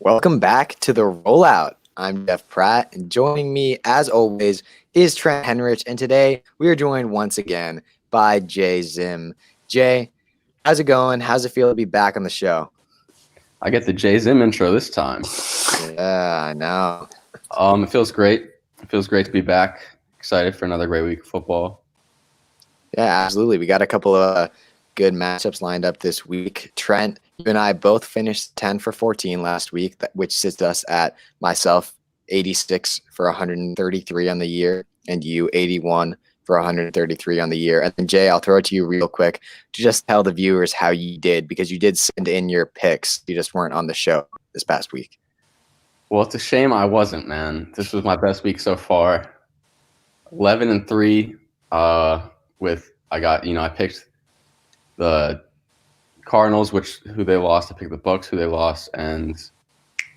Welcome back to the Rollout. I'm Jeff Pratt, and joining me, as always, is Trent Henrich. And today we are joined once again by Jay Zim. Jay, how's it going? How's it feel to be back on the show? I get the Jay Zim intro this time. Yeah, I know. It feels great. It feels great to be back. Excited for another great week of football. Yeah, absolutely. We got a couple of good matchups lined up this week. Trent, you and I both finished 10 for 14 last week, which sits us at myself 86 for 133 on the year, and you 81 for 133 on the year. And then Jay, I'll throw it to you real quick to just tell the viewers how you did, because you did send in your picks. You just weren't on the show this past week. Well, it's a shame I wasn't, man. This was my best week so far. 11-3. I picked the Cardinals, who they lost. I picked the Bucs, who they lost, and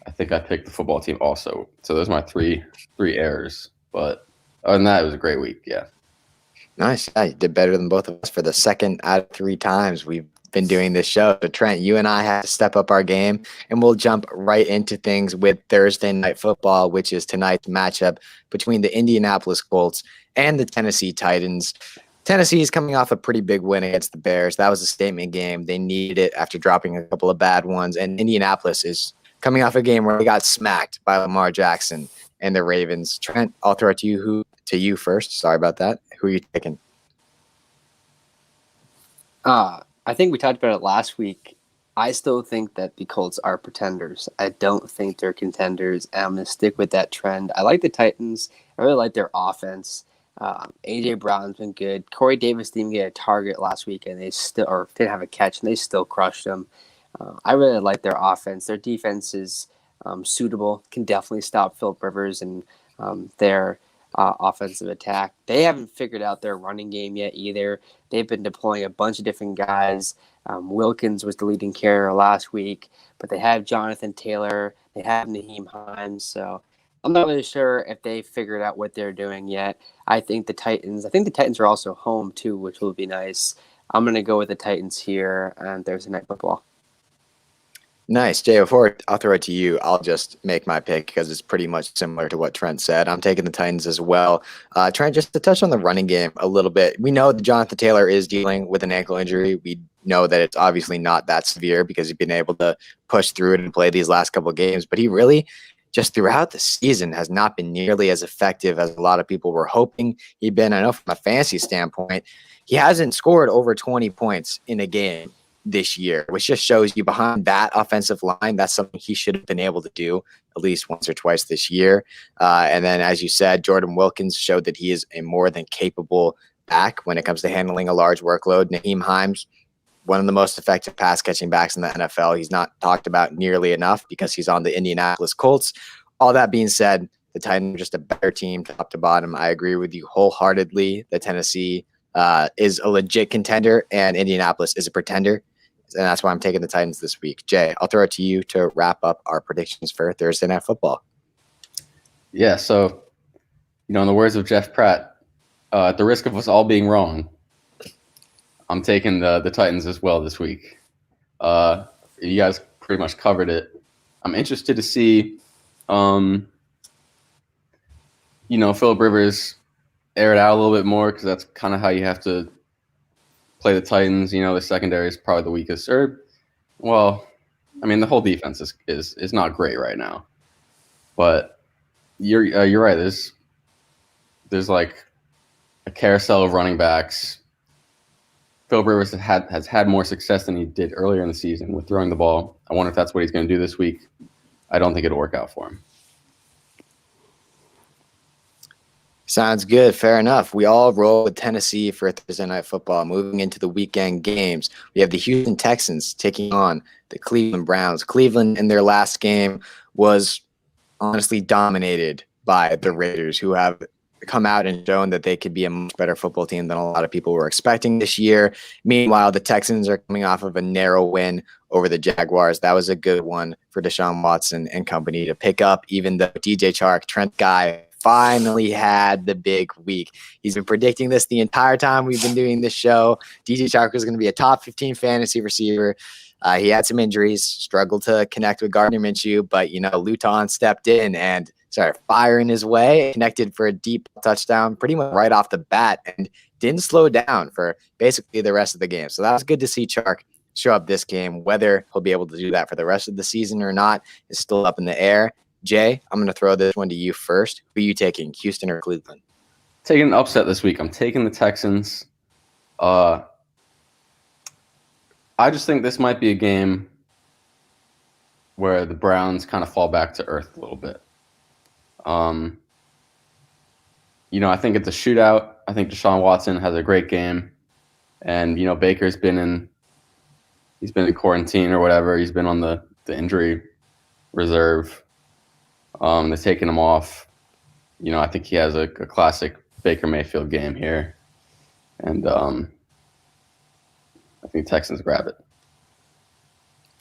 I think I picked the football team also. So those are my three errors. But other than that, it was a great week. Yeah. Nice. Yeah, you did better than both of us for the second out of 3 times we've been doing this show. So Trent, you and I have to step up our game, and we'll jump right into things with Thursday Night Football, which is tonight's matchup between the Indianapolis Colts and the Tennessee Titans. Tennessee is coming off a pretty big win against the Bears. That was a statement game. They needed it after dropping a couple of bad ones. And Indianapolis is coming off a game where they got smacked by Lamar Jackson and the Ravens. Trent, I'll throw it to you first. Sorry about that. Who are you taking? I think we talked about it last week. I still think that the Colts are pretenders. I don't think they're contenders. And I'm going to stick with that trend. I like the Titans. I really like their offense. A.J. Brown's been good. Corey Davis didn't get a target last week, and didn't have a catch, and they still crushed them. I really like their offense. Their defense is suitable, can definitely stop Philip Rivers and their offensive attack. They haven't figured out their running game yet either. They've been deploying a bunch of different guys. Wilkins was the leading carrier last week, but they have Jonathan Taylor. They have Naheem Hines, so I'm not really sure if they figured out what they're doing yet. I think the Titans are also home too, which will be nice. I'm going to go with the Titans here on Thursday Night Football. Nice. Jay, before I'll throw it to you, I'll just make my pick because it's pretty much similar to what Trent said. I'm taking the Titans as well. Trent, just to touch on the running game a little bit, we know that Jonathan Taylor is dealing with an ankle injury. We know that it's obviously not that severe because he's been able to push through it and play these last couple of games, but he really just throughout the season has not been nearly as effective as a lot of people were hoping he'd been. I know from a fantasy standpoint, he hasn't scored over 20 points in a game this year, which just shows you behind that offensive line, that's something he should have been able to do at least once or twice this year. And then, as you said, Jordan Wilkins showed that he is a more than capable back when it comes to handling a large workload. Naheem Hines, one of the most effective pass catching backs in the NFL. He's not talked about nearly enough because he's on the Indianapolis Colts. All that being said, the Titans are just a better team top to bottom. I agree with you wholeheartedly that Tennessee is a legit contender and Indianapolis is a pretender. And that's why I'm taking the Titans this week. Jay, I'll throw it to you to wrap up our predictions for Thursday Night Football. Yeah, so, in the words of Jeff Pratt, at the risk of us all being wrong, I'm taking the Titans as well this week. You guys pretty much covered it. I'm interested to see, Philip Rivers air it out a little bit more because that's kind of how you have to play the Titans. The secondary is probably the weakest. The whole defense is not great right now. But you're right. There's like a carousel of running backs. Philip Rivers has had more success than he did earlier in the season with throwing the ball. I wonder if that's what he's going to do this week. I don't think it'll work out for him. Sounds good. Fair enough. We all roll with Tennessee for Thursday Night Football. Moving into the weekend games, we have the Houston Texans taking on the Cleveland Browns. Cleveland in their last game was honestly dominated by the Raiders, who have come out and shown that they could be a much better football team than a lot of people were expecting this year. Meanwhile, the Texans are coming off of a narrow win over the Jaguars. That was a good one for Deshaun Watson and company to pick up, even though DJ Chark, Trent guy, finally had the big week. He's been predicting this the entire time we've been doing this show. DJ Chark was going to be a top 15 fantasy receiver. He had some injuries, struggled to connect with Gardner Minshew, but, Luton stepped in and started firing his way, connected for a deep touchdown pretty much right off the bat and didn't slow down for basically the rest of the game. So that was good to see Chark show up this game. Whether he'll be able to do that for the rest of the season or not is still up in the air. Jay, I'm going to throw this one to you first. Who are you taking, Houston or Cleveland? Taking an upset this week. I'm taking the Texans. I just think this might be a game where the Browns kind of fall back to earth a little bit. I think it's a shootout. I think Deshaun Watson has a great game. And, Baker's been in quarantine or whatever. He's been on the injury reserve. They're taking him off. I think he has a classic Baker Mayfield game here. And I think Texans grab it.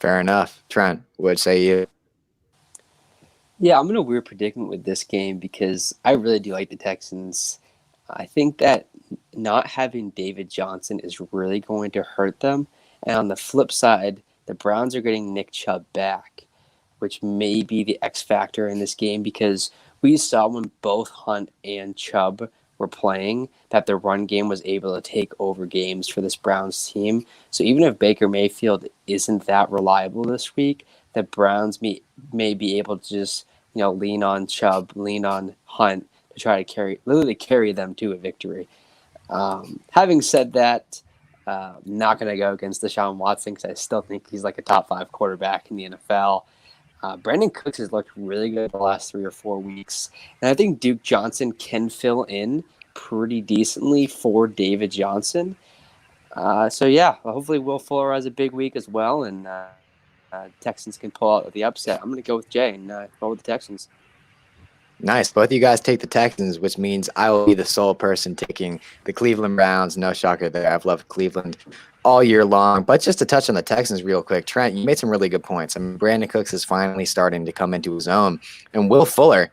Fair enough. Trent, what say you? Yeah, I'm in a weird predicament with this game because I really do like the Texans. I think that not having David Johnson is really going to hurt them. And on the flip side, the Browns are getting Nick Chubb back, which may be the X factor in this game because we saw when both Hunt and Chubb were playing that the run game was able to take over games for this Browns team. So even if Baker Mayfield isn't that reliable this week, the Browns may be able to just lean on Chubb, lean on Hunt to try to carry them to a victory. Having said that, not going to go against Deshaun Watson because I still think he's like a top 5 quarterback in the NFL. Brandon Cooks has looked really good the last 3 or 4 weeks. And I think Duke Johnson can fill in pretty decently for David Johnson. Hopefully Will Fuller has a big week as well, and Texans can pull out the upset. I'm going to go with Jay and go with the Texans. Nice. Both of you guys take the Texans, which means I will be the sole person taking the Cleveland Browns. No shocker there. I've loved Cleveland all year long. But just to touch on the Texans real quick, Trent, you made some really good points. I mean, Brandon Cooks is finally starting to come into his own. And Will Fuller,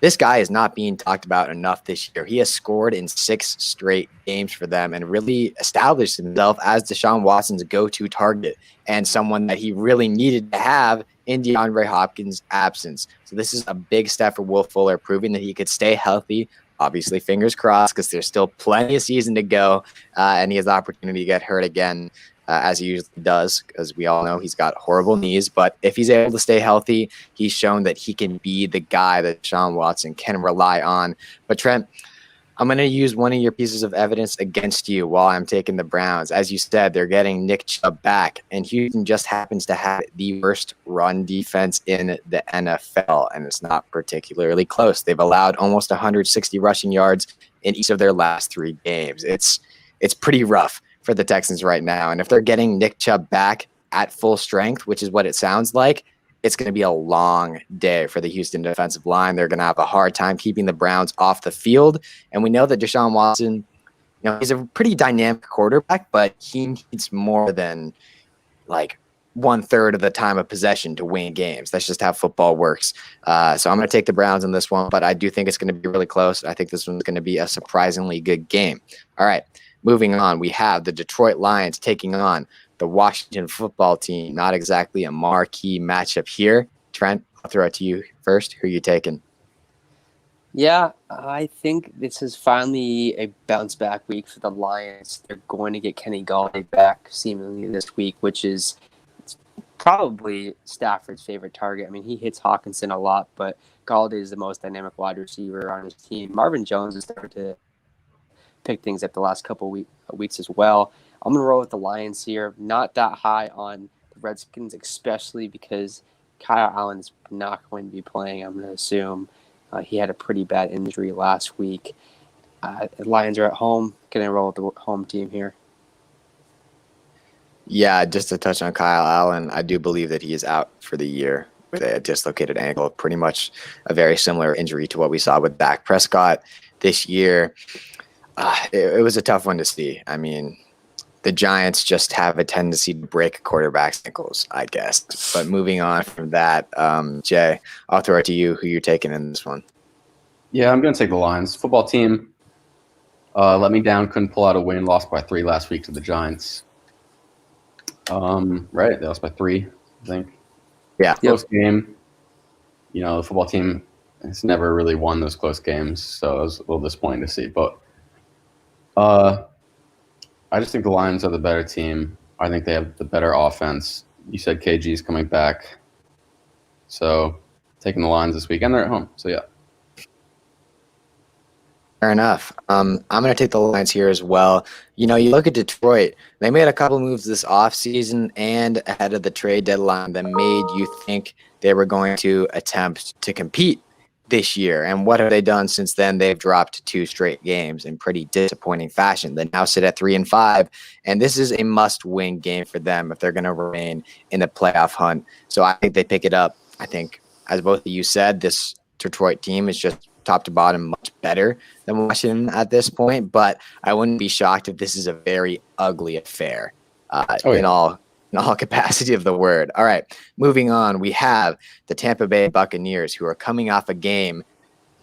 this guy is not being talked about enough this year. He has scored in 6 straight games for them and really established himself as Deshaun Watson's go-to target and someone that he really needed to have in DeAndre Hopkins' absence. So this is a big step for Will Fuller, proving that he could stay healthy. Obviously, fingers crossed, because there's still plenty of season to go, and he has the opportunity to get hurt again, as he usually does, because we all know he's got horrible knees. But if he's able to stay healthy, he's shown that he can be the guy that Deshaun Watson can rely on. But Trent, I'm going to use one of your pieces of evidence against you while I'm taking the Browns. As you said, they're getting Nick Chubb back, and Houston just happens to have the worst run defense in the NFL, and it's not particularly close. They've allowed almost 160 rushing yards in each of their last 3 games. It's pretty rough for the Texans right now, and if they're getting Nick Chubb back at full strength, which is what it sounds like, it's going to be a long day for the Houston defensive line. They're going to have a hard time keeping the Browns off the field. And we know that Deshaun Watson, he's a pretty dynamic quarterback, but he needs more than like 1/3 of the time of possession to win games. That's just how football works. So I'm going to take the Browns in this one, but I do think it's going to be really close. I think this one's going to be a surprisingly good game. All right, moving on. We have the Detroit Lions taking on the Washington football team. Not exactly a marquee matchup here. Trent, I'll throw it to you first. Who are you taking? Yeah, I think this is finally a bounce back week for the Lions. They're going to get Kenny Galladay back seemingly this week, which is probably Stafford's favorite target. I mean, he hits Hawkinson a lot, but Galladay is the most dynamic wide receiver on his team. Marvin Jones has started to pick things up the last couple weeks as well. I'm going to roll with the Lions here. Not that high on the Redskins, especially because Kyle Allen's not going to be playing, I'm going to assume. He had a pretty bad injury last week. The Lions are at home. Can I roll with the home team here? Yeah, just to touch on Kyle Allen, I do believe that he is out for the year with a dislocated ankle, pretty much a very similar injury to what we saw with Dak Prescott this year. It was a tough one to see. I mean, the Giants just have a tendency to break quarterbacks' ankles, I guess. But moving on from that, Jay, I'll throw it to you. Who you're taking in this one? Yeah, I'm going to take the Lions. Football team let me down, couldn't pull out a win, lost by 3 last week to the Giants. Right, they lost by 3, I think. Yeah. Close game. The football team has never really won those close games, so it was a little disappointing to see. But I just think the Lions are the better team. I think they have the better offense. You said KG is coming back, so taking the Lions this week, and they're at home. So yeah. Fair enough. I'm going to take the Lions here as well. You look at Detroit. They made a couple moves this offseason and ahead of the trade deadline that made you think they were going to attempt to compete this year. And what have they done since then? They've dropped 2 straight games in pretty disappointing fashion. They now sit at 3-5, and this is a must-win game for them if they're going to remain in the playoff hunt. So I think they pick it up. I think, as both of you said, this Detroit team is just top to bottom much better than Washington at this point, but I wouldn't be shocked if this is a very ugly affair in all capacity of the word. All right, moving on, we have the Tampa Bay Buccaneers, who are coming off a game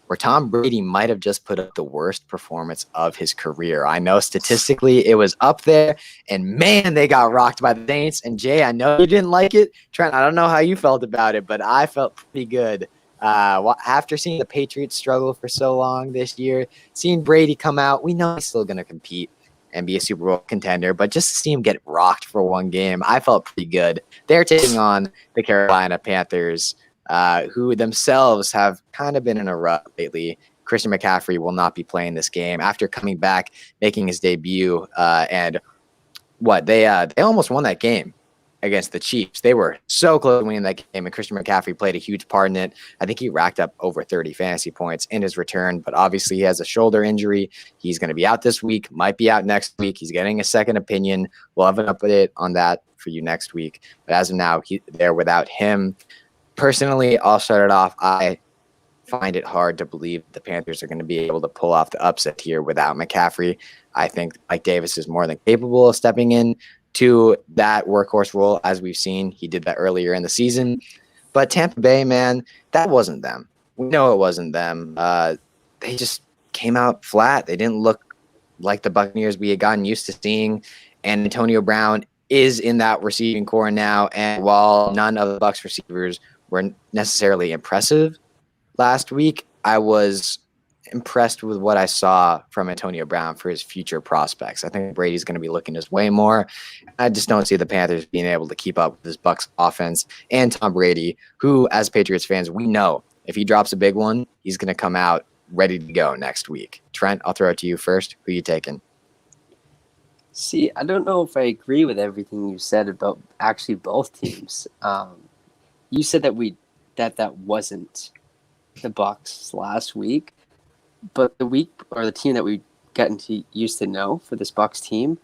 where Tom Brady might have just put up the worst performance of his career. I know statistically it was up there, and man, they got rocked by the Saints. And Jay, I know you didn't like it. Trent, I don't know how you felt about it, but I felt pretty good. After seeing the Patriots struggle for so long this year, seeing Brady come out, we know he's still going to compete and be a Super Bowl contender, but just to see him get rocked for one game, I felt pretty good. They're taking on the Carolina Panthers, who themselves have kind of been in a rut lately. Christian McCaffrey will not be playing this game after coming back, making his debut, and they almost won that game against the Chiefs. They were so close to winning that game, and Christian McCaffrey played a huge part in it. I think he racked up over 30 fantasy points in his return, but obviously he has a shoulder injury. He's going to be out this week, might be out next week. He's getting a second opinion. We'll have an update on that for you next week. But as of now, they're without him. Personally, I'll start it off. I find it hard to believe the Panthers are going to be able to pull off the upset here without McCaffrey. I think Mike Davis is more than capable of stepping in to that workhorse role, as we've seen. He did that earlier in the season. But Tampa Bay, man, that wasn't them. We know it wasn't them. They just came out flat. They didn't look like the Buccaneers we had gotten used to seeing. And Antonio Brown is in that receiving core now. And while none of the Bucs receivers were necessarily impressive last week, I was impressed with what I saw from Antonio Brown for his future prospects. I think Brady's going to be looking his way more. I just don't see the Panthers being able to keep up with this Bucs offense and Tom Brady, who, as Patriots fans, we know if he drops a big one, he's going to come out ready to go next week. Trent, I'll throw it to you first. Who are you taking? See, I don't know if I agree with everything you said about actually both teams. You said that wasn't the Bucs last week. But the team that we gotten used to know for this Bucs team,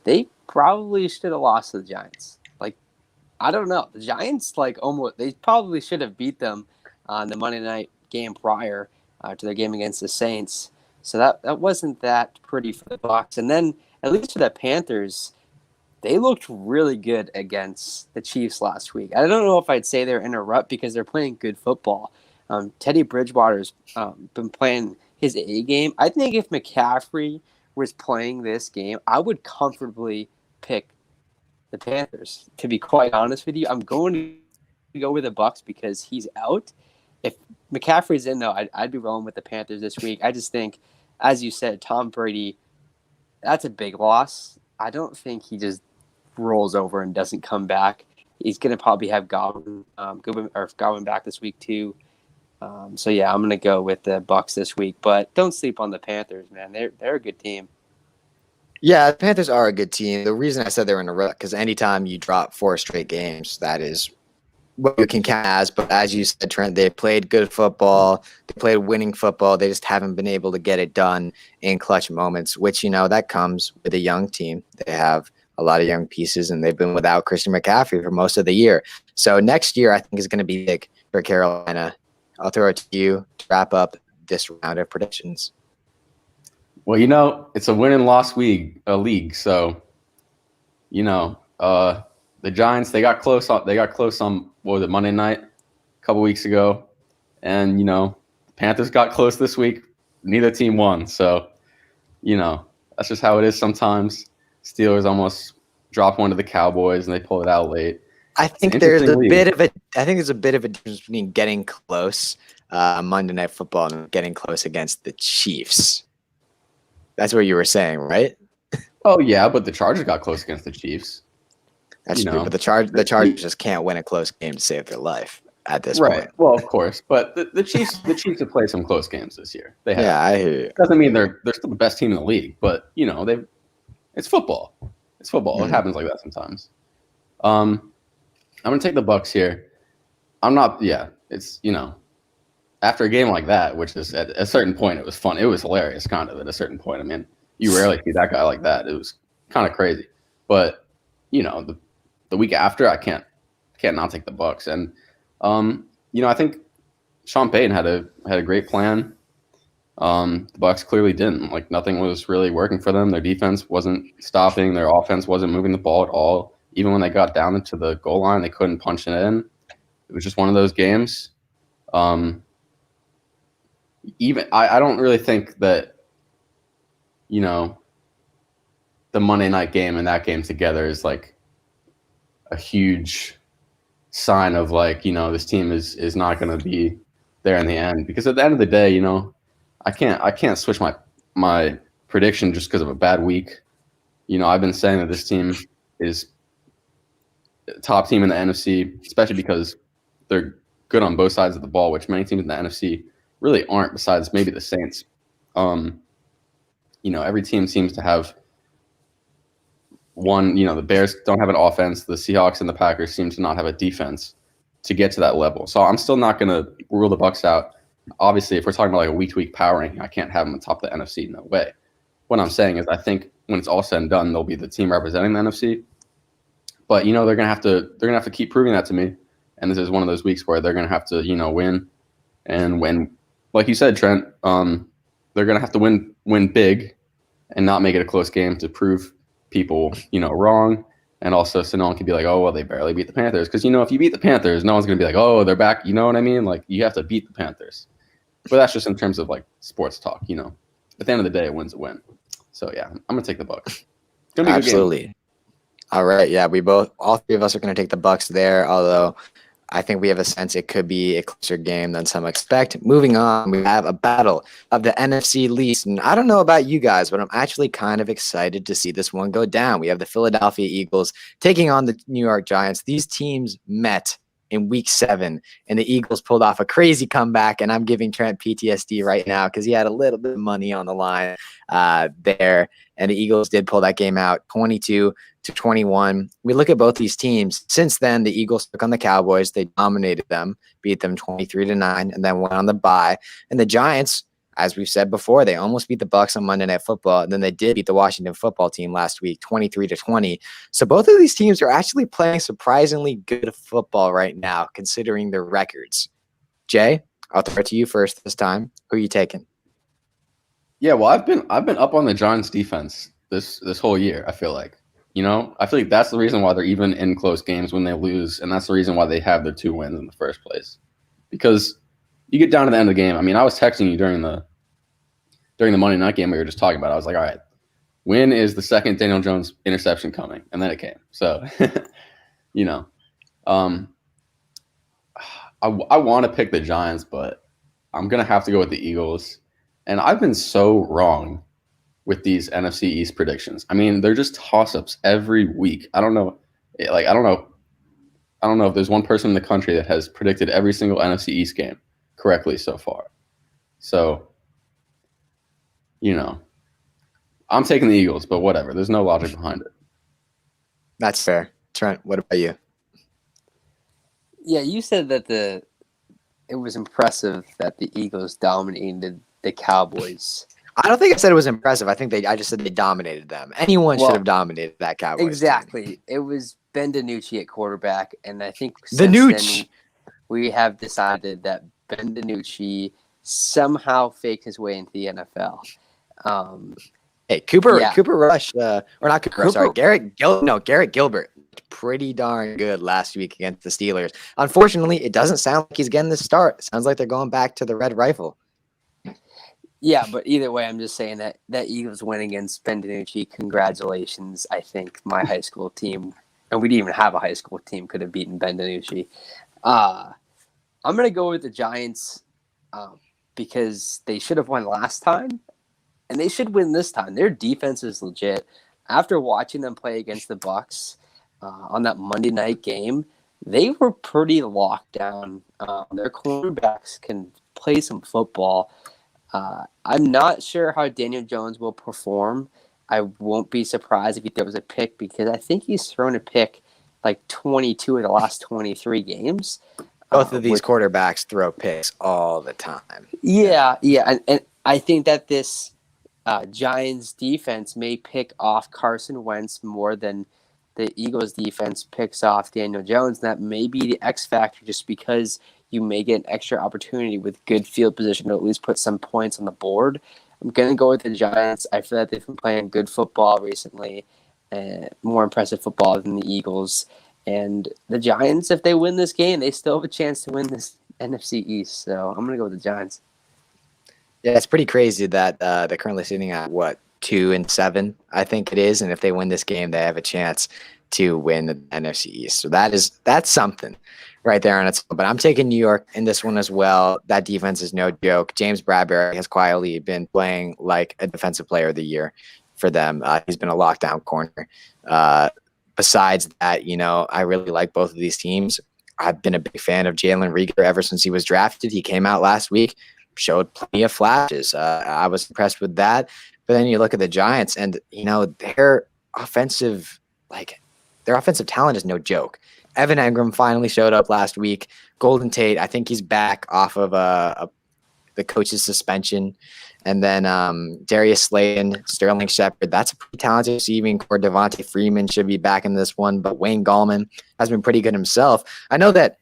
they probably should have lost to the Giants. Like, I don't know. The Giants, they probably should have beat them on the Monday night game prior to their game against the Saints. So that wasn't that pretty for the Bucs. And then, at least for the Panthers, they looked really good against the Chiefs last week. I don't know if I'd say they're in a rut because they're playing good football. Teddy Bridgewater's been playing his A game. I think if McCaffrey was playing this game, I would comfortably pick the Panthers. To be quite honest with you, I'm going to go with the Bucs because he's out. If McCaffrey's in, though, I'd be rolling with the Panthers this week. I just think, as you said, Tom Brady, that's a big loss. I don't think he just rolls over and doesn't come back. He's going to probably have Godwin back this week too. So yeah, I'm going to go with the Bucs this week, but don't sleep on the Panthers, man. They're a good team. Yeah, the Panthers are a good team. The reason I said they're in a rut, because anytime you drop 4 straight games, that is what you can count as. But as you said, Trent, they played good football. They played winning football. They just haven't been able to get it done in clutch moments, which, that comes with a young team. They have a lot of young pieces, and they've been without Christian McCaffrey for most of the year. So next year, I think, is going to be big for Carolina. I'll throw it to you to wrap up this round of predictions. Well, it's a win and loss league. So, the Giants, they got close on what was it, Monday night a couple weeks ago, and the Panthers got close this week. Neither team won, so that's just how it is sometimes. Steelers almost drop one to the Cowboys and they pull it out late. I think there's a bit of a difference between getting close Monday Night Football and getting close against the Chiefs. That's what you were saying, right? Oh yeah, but the Chargers got close against the Chiefs. That's true, but the Chargers just can't win a close game to save their life at this point. Well, of course, but the Chiefs have played some close games this year. They have. Yeah, I hear you. Doesn't mean they're still the best team in the league, but it's football. It's football. Mm-hmm. It happens like that sometimes. I'm gonna take the Bucks here. I'm not. Yeah, it's after a game like that, which is at a certain point, it was fun. It was hilarious, kind of at a certain point. I mean, you rarely see that guy like that. It was kind of crazy, but the week after, I can't not take the Bucks. And I think Sean Payton had a great plan. The Bucks clearly didn't. Like, nothing was really working for them. Their defense wasn't stopping. Their offense wasn't moving the ball at all. Even when they got down into the goal line, they couldn't punch it in. It was just one of those games. Even I don't really think that the Monday night game and that game together is like a huge sign of this team is not going to be there in the end, because at the end of the day, I can't switch my prediction just because of a bad week. I've been saying that this team is top team in the NFC, especially because they're good on both sides of the ball, which many teams in the NFC really aren't, besides maybe the Saints. Every team seems to have one. The Bears don't have an offense. The Seahawks and the Packers seem to not have a defense to get to that level. So I'm still not going to rule the Bucks out. Obviously, if we're talking about like a week-to-week power ranking, I can't have them on top of the NFC. No way. What I'm saying is, I think when it's all said and done, they'll be the team representing the NFC. But they're gonna have to keep proving that to me. And this is one of those weeks where they're gonna have to win, and when, like you said, Trent, they're gonna have to win big, and not make it a close game to prove people wrong. And also, so no one can be like, oh, well, they barely beat the Panthers. Because, if you beat the Panthers, no one's going to be like, oh, they're back. You know what I mean? Like, you have to beat the Panthers. But that's just in terms of, like, sports talk, At the end of the day, a win's a win. So, yeah, I'm going to take the Bucks. It's going to be a good game. Absolutely. All right. Yeah, all three of us are going to take the Bucks there, although I think we have a sense it could be a closer game than some expect. Moving on, we have a battle of the NFC East. And I don't know about you guys, but I'm actually kind of excited to see this one go down. We have the Philadelphia Eagles taking on the New York Giants. These teams met in week 7, and the Eagles pulled off a crazy comeback. And I'm giving Trent PTSD right now because he had a little bit of money on the line there. And the Eagles did pull that game out 22-21. We look at both these teams. Since then, the Eagles took on the Cowboys. They dominated them, beat them 23-9, and then went on the bye. And the Giants, as we've said before, they almost beat the Bucs on Monday Night Football, and then they did beat the Washington Football Team last week, 23-20. So both of these teams are actually playing surprisingly good football right now, considering their records. Jay, I'll throw it to you first this time. Who are you taking? Yeah, well, I've been up on the Giants defense this whole year. I feel like, I feel like that's the reason why they're even in close games when they lose, and that's the reason why they have their 2 wins in the first place. Because you get down to the end of the game. I mean, I was texting you during the Monday night game we were just talking about. I was like, all right, when is the second Daniel Jones interception coming? And then it came. So, I want to pick the Giants, but I'm gonna have to go with the Eagles. And I've been so wrong with these NFC East predictions. I mean, they're just toss-ups every week. I don't know if there's one person in the country that has predicted every single NFC East game correctly so far. So, I'm taking the Eagles, but whatever. There's no logic behind it. That's fair. Trent, what about you? Yeah, you said that it was impressive that the Eagles dominated the Cowboys. I don't think I said it was impressive. I just said they dominated them. Anyone should have dominated that Cowboys exactly. team. It was Ben DiNucci at quarterback, and I think DiNucci. We have decided that Ben DiNucci somehow faked his way into the NFL. Hey, Cooper Rush, or not Cooper Rush, sorry, Garrett Gilbert, pretty darn good last week against the Steelers. Unfortunately, it doesn't sound like he's getting the start. It sounds like they're going back to the red rifle. Yeah, but either way, I'm just saying that Eagles win against Ben DiNucci. Congratulations. I think my high school team, and we didn't even have a high school team, could have beaten Ben DiNucci. I'm going to go with the Giants because they should have won last time, and they should win this time. Their defense is legit. After watching them play against the Bucs on that Monday night game, they were pretty locked down. Their cornerbacks can play some football. I'm not sure how Daniel Jones will perform. I won't be surprised if he throws a pick because I think he's thrown a pick like 22 of the last 23 games. Both of these quarterbacks throw picks all the time. Yeah. And I think that this Giants defense may pick off Carson Wentz more than the Eagles defense picks off Daniel Jones. And that may be the X factor just because you may get an extra opportunity with good field position to at least put some points on the board. I'm going to go with the Giants. I feel that they've been playing good football recently, more impressive football than the Eagles. And the Giants, if they win this game, they still have a chance to win this NFC East. So I'm going to go with the Giants. Yeah, it's pretty crazy that they're currently sitting at, 2-7, I think it is. And if they win this game, they have a chance to win the NFC East. So that's something right there on its own. But I'm taking New York in this one as well. That defense is no joke. James Bradbury has quietly been playing like a defensive player of the year for them. He's been a lockdown corner. Besides that, I really like both of these teams. I've been a big fan of Jalen Reagor ever since he was drafted. He came out last week, showed plenty of flashes. I was impressed with that. But then you look at the Giants and, their offensive talent is no joke. Evan Engram finally showed up last week. Golden Tate, I think he's back off of the coach's suspension. And then Darius Slayton, Sterling Shepard, that's a pretty talented receiving core. Devontae Freeman should be back in this one, but Wayne Gallman has been pretty good himself. I know that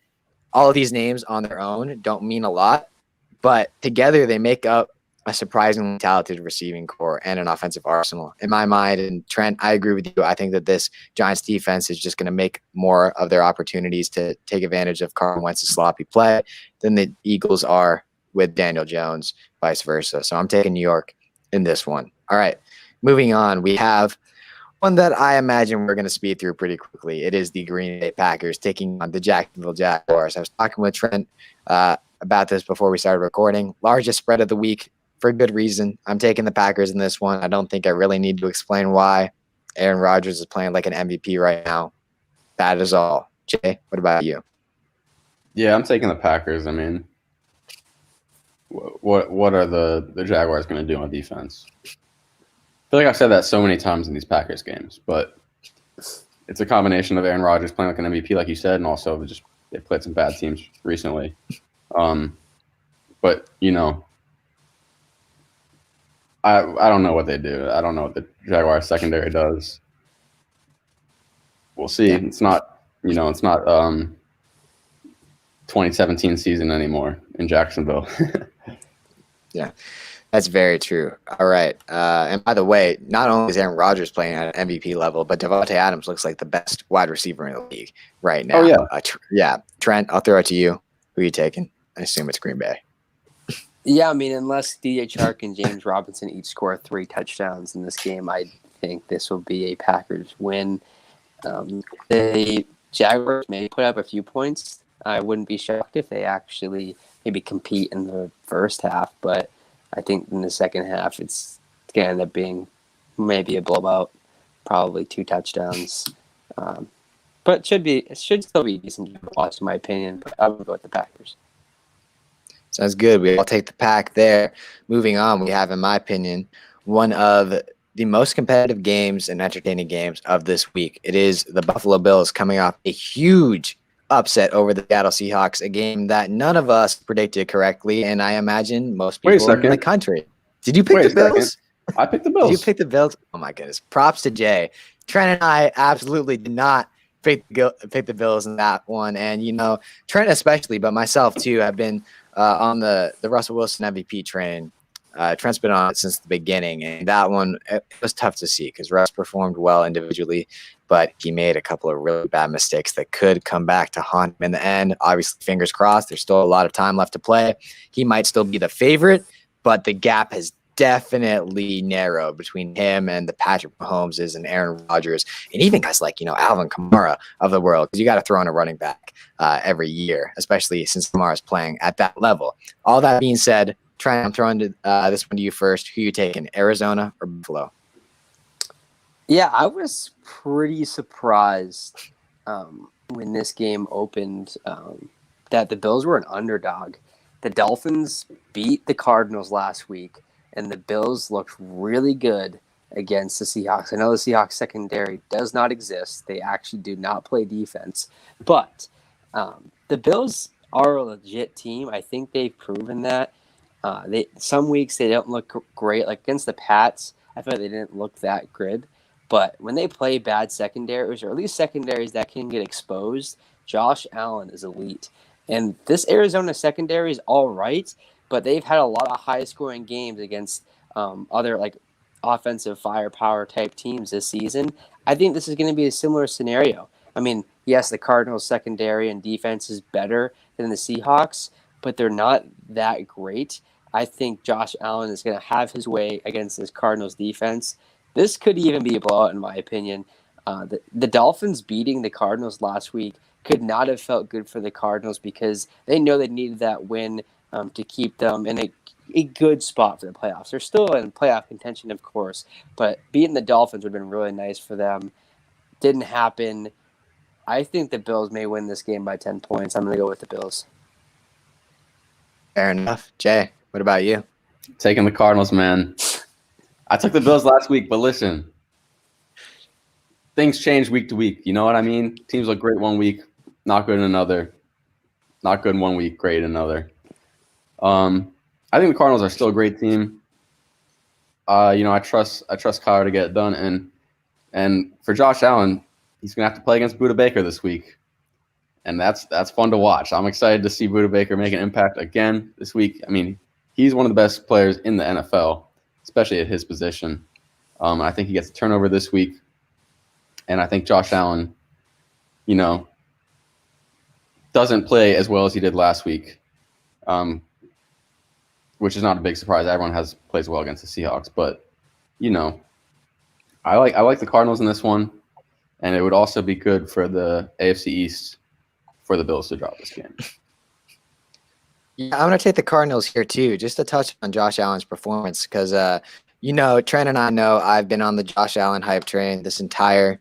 all of these names on their own don't mean a lot, but together they make up a surprisingly talented receiving core and an offensive arsenal. In my mind, and Trent, I agree with you. I think that this Giants defense is just going to make more of their opportunities to take advantage of Carson Wentz's sloppy play than the Eagles are with Daniel Jones, vice versa. So I'm taking New York in this one. All right, moving on. We have one that I imagine we're going to speed through pretty quickly. It is the Green Bay Packers taking on the Jacksonville Jaguars. I was talking with Trent about this before we started recording. Largest spread of the week for good reason. I'm taking the Packers in this one. I don't think I really need to explain why. Aaron Rodgers is playing like an MVP right now. That is all. Jay, what about you? Yeah, I'm taking the Packers. I mean, what are the Jaguars going to do on defense? I feel like I've said that so many times in these Packers games, but it's a combination of Aaron Rodgers playing like an MVP, like you said, and also just they played some bad teams recently. But I don't know what they do. I don't know what the Jaguars secondary does. We'll see. It's not 2017 season anymore in Jacksonville. Yeah, that's very true. All right. And by the way, not only is Aaron Rodgers playing at an MVP level, but Devontae Adams looks like the best wide receiver in the league right now. Oh, yeah. Trent, I'll throw it to you. Who are you taking? I assume it's Green Bay. Yeah, I mean, unless DJ Chark and James Robinson each score 3 touchdowns in this game, I think this will be a Packers win. The Jaguars may put up a few points. I wouldn't be shocked if they actually maybe compete in the first half, but I think in the second half it's going to end up being maybe a blowout, probably 2 touchdowns. But it should still be a decent loss in my opinion, but I would go with the Packers. Sounds good. We all take the pack there. Moving on, we have, in my opinion, one of the most competitive games and entertaining games of this week. It is the Buffalo Bills coming off a huge upset over the Seattle Seahawks, a game that none of us predicted correctly, and I imagine most people in the country. Did you pick the Bills? I picked the Bills. Did you pick the Bills? Oh, my goodness. Props to Jay. Trent and I absolutely did not pick the Bills in that one, and, Trent especially, but myself too, have been on the Russell Wilson MVP train. Trent's been on it since the beginning, and that one, it was tough to see because Russ performed well individually, but he made a couple of really bad mistakes that could come back to haunt him in the end. Obviously, fingers crossed, there's still a lot of time left to play. He might still be the favorite, but the gap has definitely narrowed between him and the Patrick Mahomeses and Aaron Rodgers, and even guys like, Alvin Kamara of the world, because you got to throw in a running back every year, especially since Kamara's playing at that level. All that being said, Trent, I'm throwing this one to you first. Who you taking, Arizona or Buffalo? Yeah, I was pretty surprised when this game opened that the Bills were an underdog. The Dolphins beat the Cardinals last week, and the Bills looked really good against the Seahawks. I know the Seahawks secondary does not exist. They actually do not play defense. But the Bills are a legit team. I think they've proven that. Some weeks they don't look great. Like against the Pats, I feel like they didn't look that good. But when they play bad secondaries, or at least secondaries that can get exposed, Josh Allen is elite. And this Arizona secondary is all right, but they've had a lot of high-scoring games against other like offensive firepower type teams this season. I think this is going to be a similar scenario. I mean, yes, the Cardinals secondary and defense is better than the Seahawks, but they're not that great. I think Josh Allen is going to have his way against this Cardinals defense. This could even be a blowout, in my opinion. The Dolphins beating the Cardinals last week could not have felt good for the Cardinals because they know they needed that win to keep them in a good spot for the playoffs. They're still in playoff contention, of course, but beating the Dolphins would have been really nice for them. Didn't happen. I think the Bills may win this game by 10 points. I'm going to go with the Bills. Fair enough. Jay, what about you? Taking the Cardinals, man. I took the Bills last week, but listen, things change week to week. You know what I mean? Teams look great one week, not good in another. Not good in 1 week, great in another. I think the Cardinals are still a great team. I trust Kyler to get it done, and for Josh Allen, he's gonna have to play against Budda Baker this week, and that's fun to watch. I'm excited to see Budda Baker make an impact again this week. I mean, he's one of the best players in the NFL, especially at his position. I think he gets a turnover this week, and I think Josh Allen, doesn't play as well as he did last week, which is not a big surprise. Everyone plays well against the Seahawks, but I like the Cardinals in this one, and it would also be good for the AFC East for the Bills to drop this game. Yeah, I'm going to take the Cardinals here too, just to touch on Josh Allen's performance, because Trent and I know I've been on the Josh Allen hype train this entire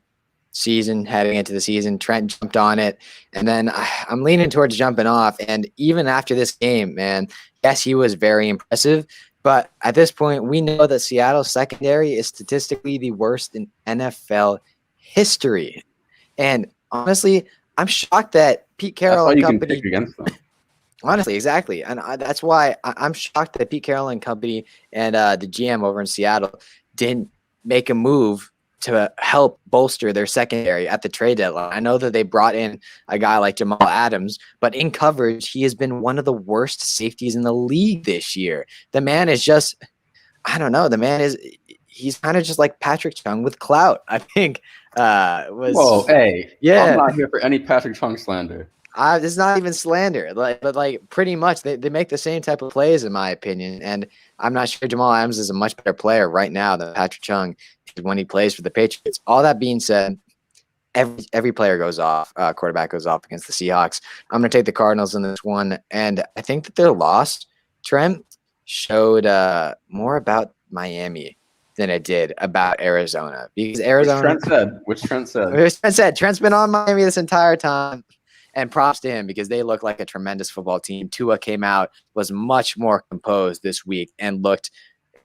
season. Heading into the season, Trent jumped on it, and then I'm leaning towards jumping off. And even after this game, man, yes, he was very impressive, but at this point, we know that Seattle's secondary is statistically the worst in NFL history. And honestly, I'm shocked that Pete Carroll and company can pick against them. Honestly, exactly. And that's why I'm shocked that Pete Carroll and company and the GM over in Seattle didn't make a move to help bolster their secondary at the trade deadline. I know that they brought in a guy like Jamal Adams, but in coverage, he has been one of the worst safeties in the league this year. The man is just, I don't know. He's kind of just like Patrick Chung with clout, I think. Whoa, hey. Yeah. I'm not here for any Patrick Chung slander. It's not even slander, but pretty much they make the same type of plays, in my opinion. And I'm not sure Jamal Adams is a much better player right now than Patrick Chung when he plays for the Patriots. All that being said, every player goes off, quarterback goes off against the Seahawks. I'm going to take the Cardinals in this one, and I think that their loss, Trent, showed more about Miami than it did about Arizona, because Arizona. Which Trent said. Trent's been on Miami this entire time. And props to him, because they look like a tremendous football team. Tua came out, was much more composed this week, and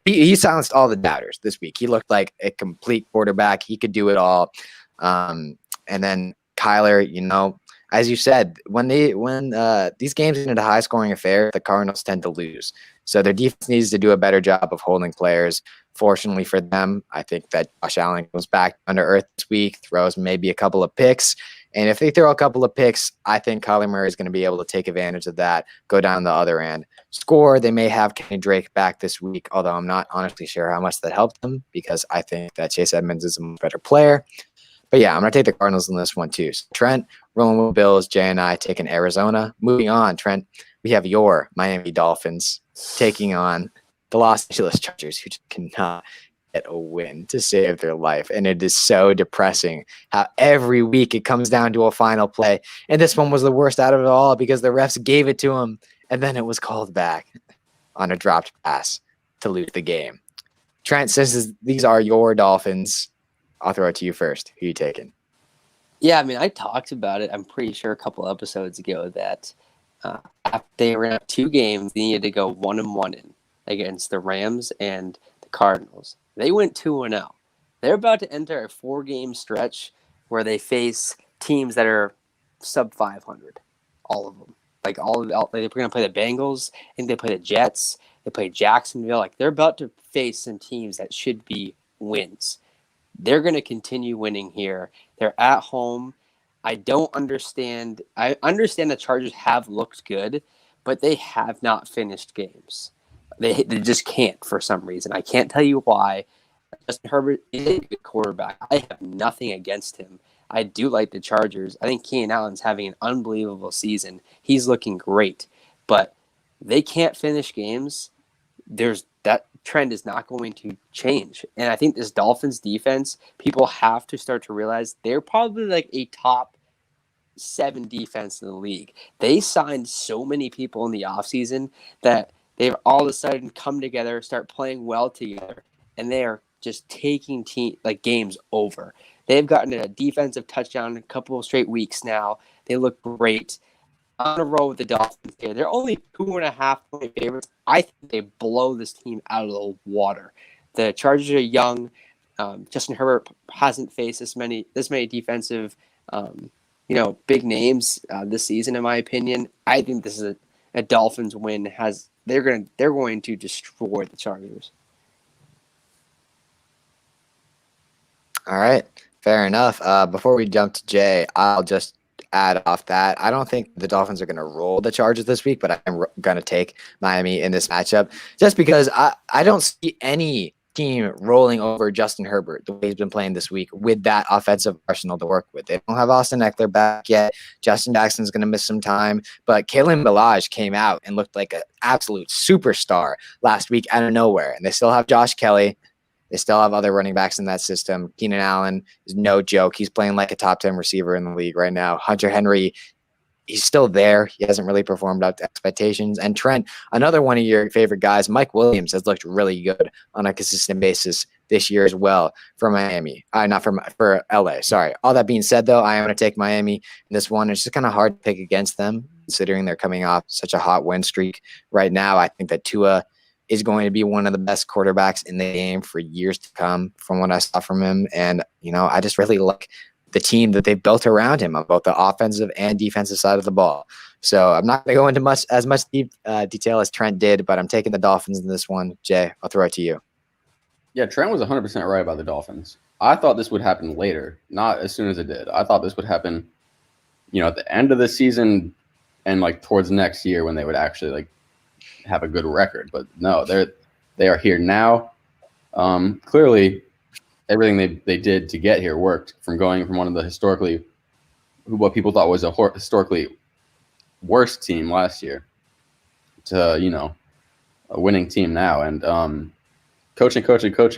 he silenced all the doubters this week. He looked like a complete quarterback. He could do it all. And then Kyler, as you said, when these games get into high scoring affair, the Cardinals tend to lose. So their defense needs to do a better job of holding players. Fortunately for them, I think that Josh Allen goes back under earth this week, throws maybe a couple of picks. And if they throw a couple of picks, I think Kyler Murray is going to be able to take advantage of that, go down the other end, score. They may have Kenny Drake back this week, although I'm not honestly sure how much that helped them, because I think that Chase Edmonds is a much better player. But yeah, I'm going to take the Cardinals in this one too. So Trent, rolling with Bills, Jay and I taking Arizona. Moving on, Trent, we have your Miami Dolphins taking on the Los Angeles Chargers, who just cannot get a win to save their life. And it is so depressing how every week it comes down to a final play. And this one was the worst out of it all because the refs gave it to him, and then it was called back on a dropped pass to lose the game. Trent, since these are your Dolphins, I'll throw it to you first. Who are you taking? Yeah, I mean, I talked about it, I'm pretty sure, a couple episodes ago that after they ran up 2 games, they needed to go 1-1 in against the Rams and the Cardinals. They went 2-0. They're about to enter a 4-game stretch where they face teams that are sub 500, all of them. Like they're going to play the Bengals. I think they play the Jets. They play Jacksonville. Like they're about to face some teams that should be wins. They're going to continue winning here. They're at home. I don't understand. I understand the Chargers have looked good, but they have not finished games. They just can't for some reason. I can't tell you why. Justin Herbert is a good quarterback. I have nothing against him. I do like the Chargers. I think Keenan Allen's having an unbelievable season. He's looking great, but they can't finish games. That trend is not going to change. And I think this Dolphins defense, people have to start to realize they're probably like a top 7 defense in the league. They signed so many people in the offseason that they've all of a sudden come together, start playing well together, and they are just taking games over. They've gotten a defensive touchdown a couple of straight weeks now. They look great. On a roll with the Dolphins here. They're only 2.5-point favorites. I think they blow this team out of the water. The Chargers are young. Justin Herbert hasn't faced this many defensive, big names this season. In my opinion, I think this is a Dolphins win. They're going to destroy the Chargers. All right, fair enough. Before we jump to Jay, I'll just add off that I don't think the Dolphins are going to roll the Chargers this week, but I'm going to take Miami in this matchup just because I don't see any team rolling over Justin Herbert the way he's been playing this week with that offensive arsenal to work with. They don't have Austin Eckler back yet. Justin Jackson's going to miss some time, but Kalen Ballage came out and looked like an absolute superstar last week out of nowhere, and they still have Josh Kelly. They still have other running backs in that system. Keenan Allen is no joke. He's playing like a top 10 receiver in the league right now. Hunter Henry, he's still there. He hasn't really performed up to expectations. And Trent, another one of your favorite guys, Mike Williams, has looked really good on a consistent basis this year as well for Miami. For LA. Sorry. All that being said, though, I am going to take Miami in this one. It's just kind of hard to pick against them, considering they're coming off such a hot win streak right now. I think that Tua is going to be one of the best quarterbacks in the game for years to come from what I saw from him. And, I just really like the team that they've built around him on both the offensive and defensive side of the ball. So I'm not going to go into as much detail as Trent did, but I'm taking the Dolphins in this one. Jay, I'll throw it to you. Yeah, Trent was 100% right about the Dolphins. I thought this would happen later, not as soon as it did. I thought this would happen, at the end of the season and towards next year when they would actually have a good record, but no, they are here now. Clearly, everything they did to get here worked. From going from one of the what people thought was a historically worst team last year to a winning team now. And coaching.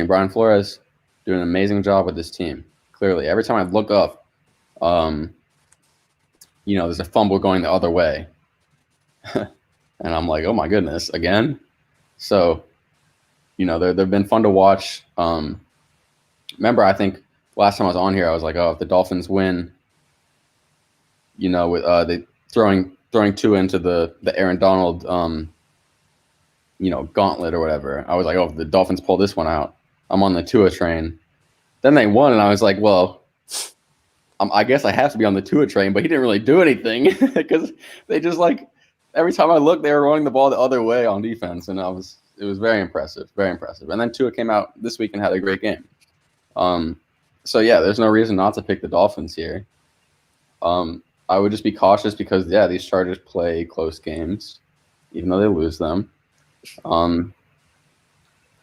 Brian Flores doing an amazing job with this team. Clearly, every time I look up, there's a fumble going the other way. And I'm like, oh my goodness, again? So, they've been fun to watch. Remember, I think last time I was on here, I was like, oh, if the Dolphins win, with they throwing two into the Aaron Donald, gauntlet or whatever. I was like, oh, if the Dolphins pull this one out, I'm on the Tua train. Then they won, and I was like, well, I guess I have to be on the Tua train, but he didn't really do anything because they just every time I looked, they were running the ball the other way on defense, and it was very impressive, very impressive. And then Tua came out this week and had a great game. So yeah, there's no reason not to pick the Dolphins here. I would just be cautious because these Chargers play close games, even though they lose them. And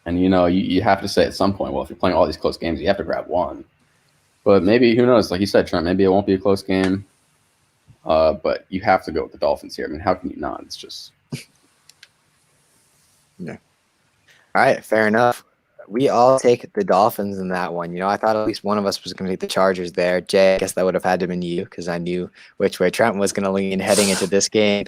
you have to say at some point, well, if you're playing all these close games, you have to grab one. But maybe, who knows? Like you said, Trent, maybe it won't be a close game. But you have to go with the Dolphins here. I mean, how can you not? It's just yeah. All right, fair enough. We all take the Dolphins in that one. I thought at least one of us was going to take the Chargers there. Jay, I guess that would have had to have been you because I knew which way Trent was going to lean heading into this game.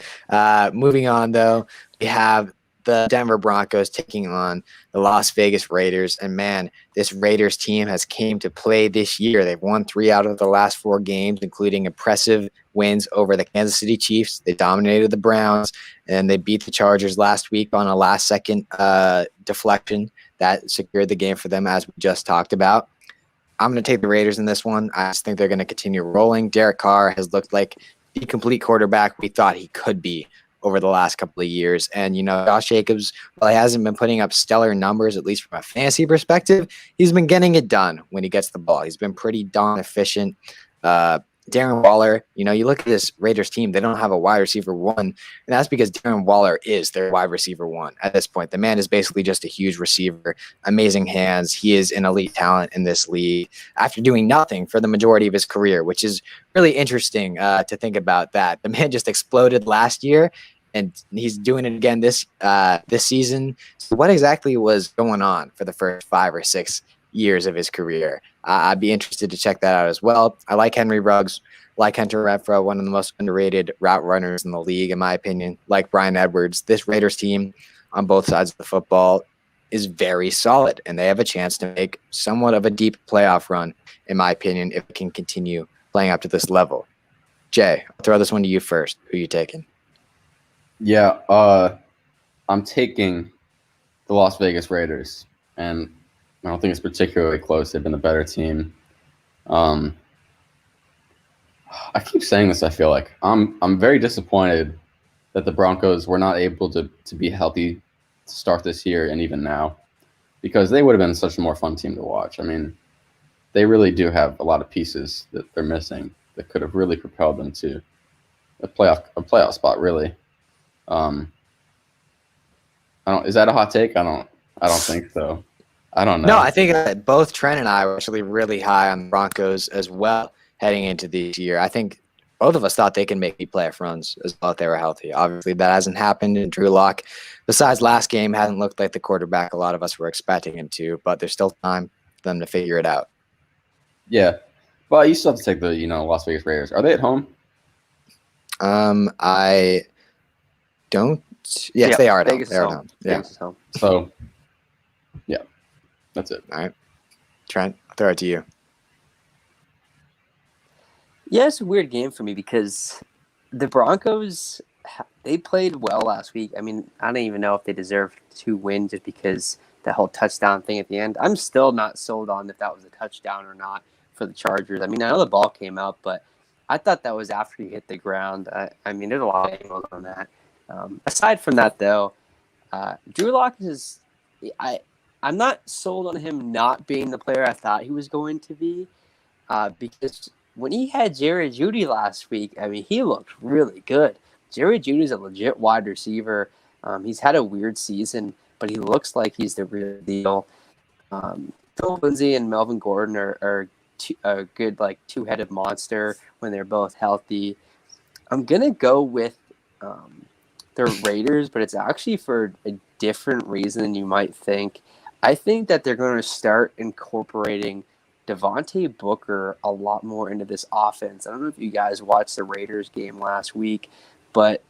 Moving on, though, we have the Denver Broncos taking on the Las Vegas Raiders. And, man, this Raiders team has came to play this year. They've won 3 out of the last 4 games, including impressive wins over the Kansas City Chiefs. They dominated the Browns, and they beat the Chargers last week on a last-second deflection that secured the game for them, as we just talked about. I'm going to take the Raiders in this one. I just think they're going to continue rolling. Derek Carr has looked like the complete quarterback we thought he could be over the last couple of years. And, Josh Jacobs, while he hasn't been putting up stellar numbers, at least from a fantasy perspective, he's been getting it done when he gets the ball. He's been pretty darn efficient. Darren Waller, you look at this Raiders team, they don't have a wide receiver 1, and that's because Darren Waller is their wide receiver 1 at this point. The man is basically just a huge receiver, amazing hands. He is an elite talent in this league after doing nothing for the majority of his career, which is really interesting to think about that. The man just exploded last year, and he's doing it again this season. So what exactly was going on for the first 5 or 6 years of his career? I'd be interested to check that out as well. I like Henry Ruggs, like Hunter Renfrow, one of the most underrated route runners in the league, in my opinion. Like Brian Edwards, this Raiders team on both sides of the football is very solid, and they have a chance to make somewhat of a deep playoff run, in my opinion, if it can continue playing up to this level. Jay, I'll throw this one to you first. Who are you taking? Yeah, I'm taking the Las Vegas Raiders, and I don't think it's particularly close. They've been the better team. I keep saying this. I feel like I'm very disappointed that the Broncos were not able to be healthy to start this year and even now, because they would have been such a more fun team to watch. I mean, they really do have a lot of pieces that they're missing that could have really propelled them to a playoff spot. Really, Is that a hot take? I don't think so. I don't know. No, I think that both Trent and I were actually really high on the Broncos as well heading into this year. I think both of us thought they can make deep playoff runs as well if they were healthy. Obviously, that hasn't happened. And Drew Lock, besides last game, hasn't looked like the quarterback a lot of us were expecting him to. But there's still time for them to figure it out. Yeah, but you still have to take the Las Vegas Raiders. Are they at home? I don't. Yes, they are at home. They're at home. Yeah. So, yeah. That's it. All right. Trent, I'll throw it to you. Yeah, it's a weird game for me because the Broncos, they played well last week. I mean, I don't even know if they deserved to win just because the whole touchdown thing at the end. I'm still not sold on if that was a touchdown or not for the Chargers. I mean, I know the ball came out, but I thought that was after he hit the ground. I mean, there's a lot of angles on that. Aside from that, though, Drew Lock is I'm not sold on him not being the player I thought he was going to be, because when he had Jerry Jeudy last week, I mean, he looked really good. Jerry Jeudy's a legit wide receiver. He's had a weird season, but he looks like he's the real deal. Phil Lindsay and Melvin Gordon are a good, two-headed monster when they're both healthy. I'm going to go with the Raiders, but it's actually for a different reason than you might think. I think that they're going to start incorporating Devontae Booker a lot more into this offense. I don't know if you guys watched the Raiders game last week, but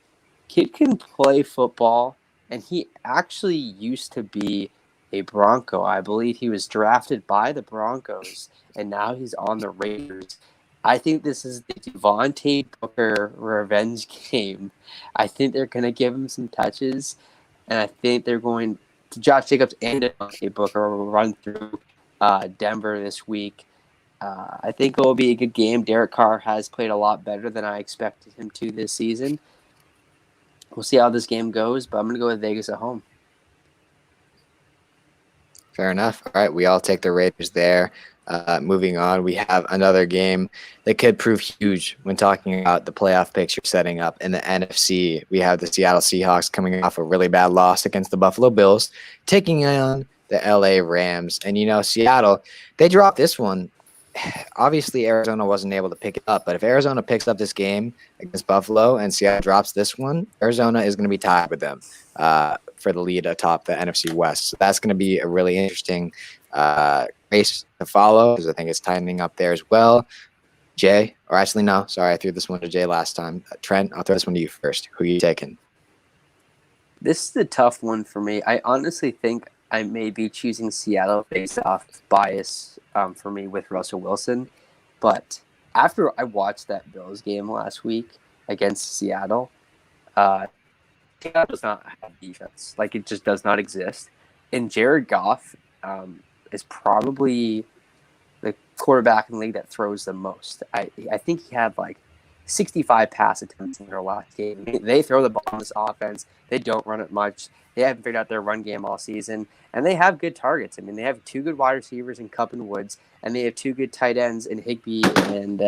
kid can play football, and he actually used to be a Bronco. I believe he was drafted by the Broncos, and now he's on the Raiders. I think this is the Devontae Booker revenge game. I think they're going to give him some touches, and I think they're going – Josh Jacobs and Devontae Booker will run through Denver this week. I think it will be a good game. Derek Carr has played a lot better than I expected him to this season. We'll see how this game goes, but I'm going to go with Vegas at home. Fair enough. All right, we all take the Raiders there. Moving on, we have another game that could prove huge when talking about the playoff picture setting up in the NFC. We have the Seattle Seahawks coming off a really bad loss against the Buffalo Bills, taking on the LA Rams. And, Seattle, they dropped this one, obviously Arizona wasn't able to pick it up, but if Arizona picks up this game against Buffalo and Seattle drops this one, Arizona is going to be tied with them for the lead atop the NFC West. So that's going to be a really interesting race to follow because I think it's tightening up there as well. Jay, or actually no, sorry, I threw this one to Jay last time. Trent, I'll throw this one to you first. Who are you taking? This is a tough one for me. I honestly think I may be choosing Seattle based off bias for me with Russell Wilson. But after I watched that Bills game last week against Seattle, Seattle does not have defense. Like, it just does not exist. And Jared Goff is probably the quarterback in the league that throws the most. I think he had like 65 pass attempts in their last game. They throw the ball in this offense. They don't run it much. They haven't figured out their run game all season. And they have good targets. I mean, they have 2 good wide receivers in Kupp and Woods, and they have 2 good tight ends in Higbee and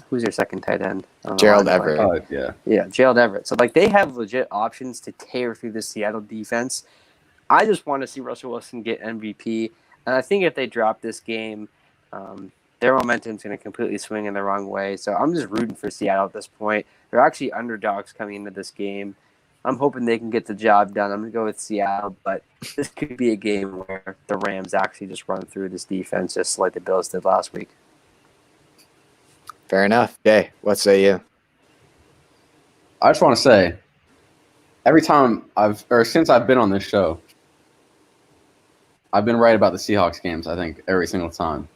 who's their second tight end? Gerald Everett. Yeah, Gerald Everett. So, like, they have legit options to tear through the Seattle defense. I just want to see Russell Wilson get MVP. And I think if they drop this game, their momentum is going to completely swing in the wrong way. So I'm just rooting for Seattle at this point. They're actually underdogs coming into this game. I'm hoping they can get the job done. I'm going to go with Seattle, but this could be a game where the Rams actually just run through this defense just like the Bills did last week. Fair enough. Jay, what say you? I just want to say, since I've been on this show, I've been right about the Seahawks games, I think, every single time.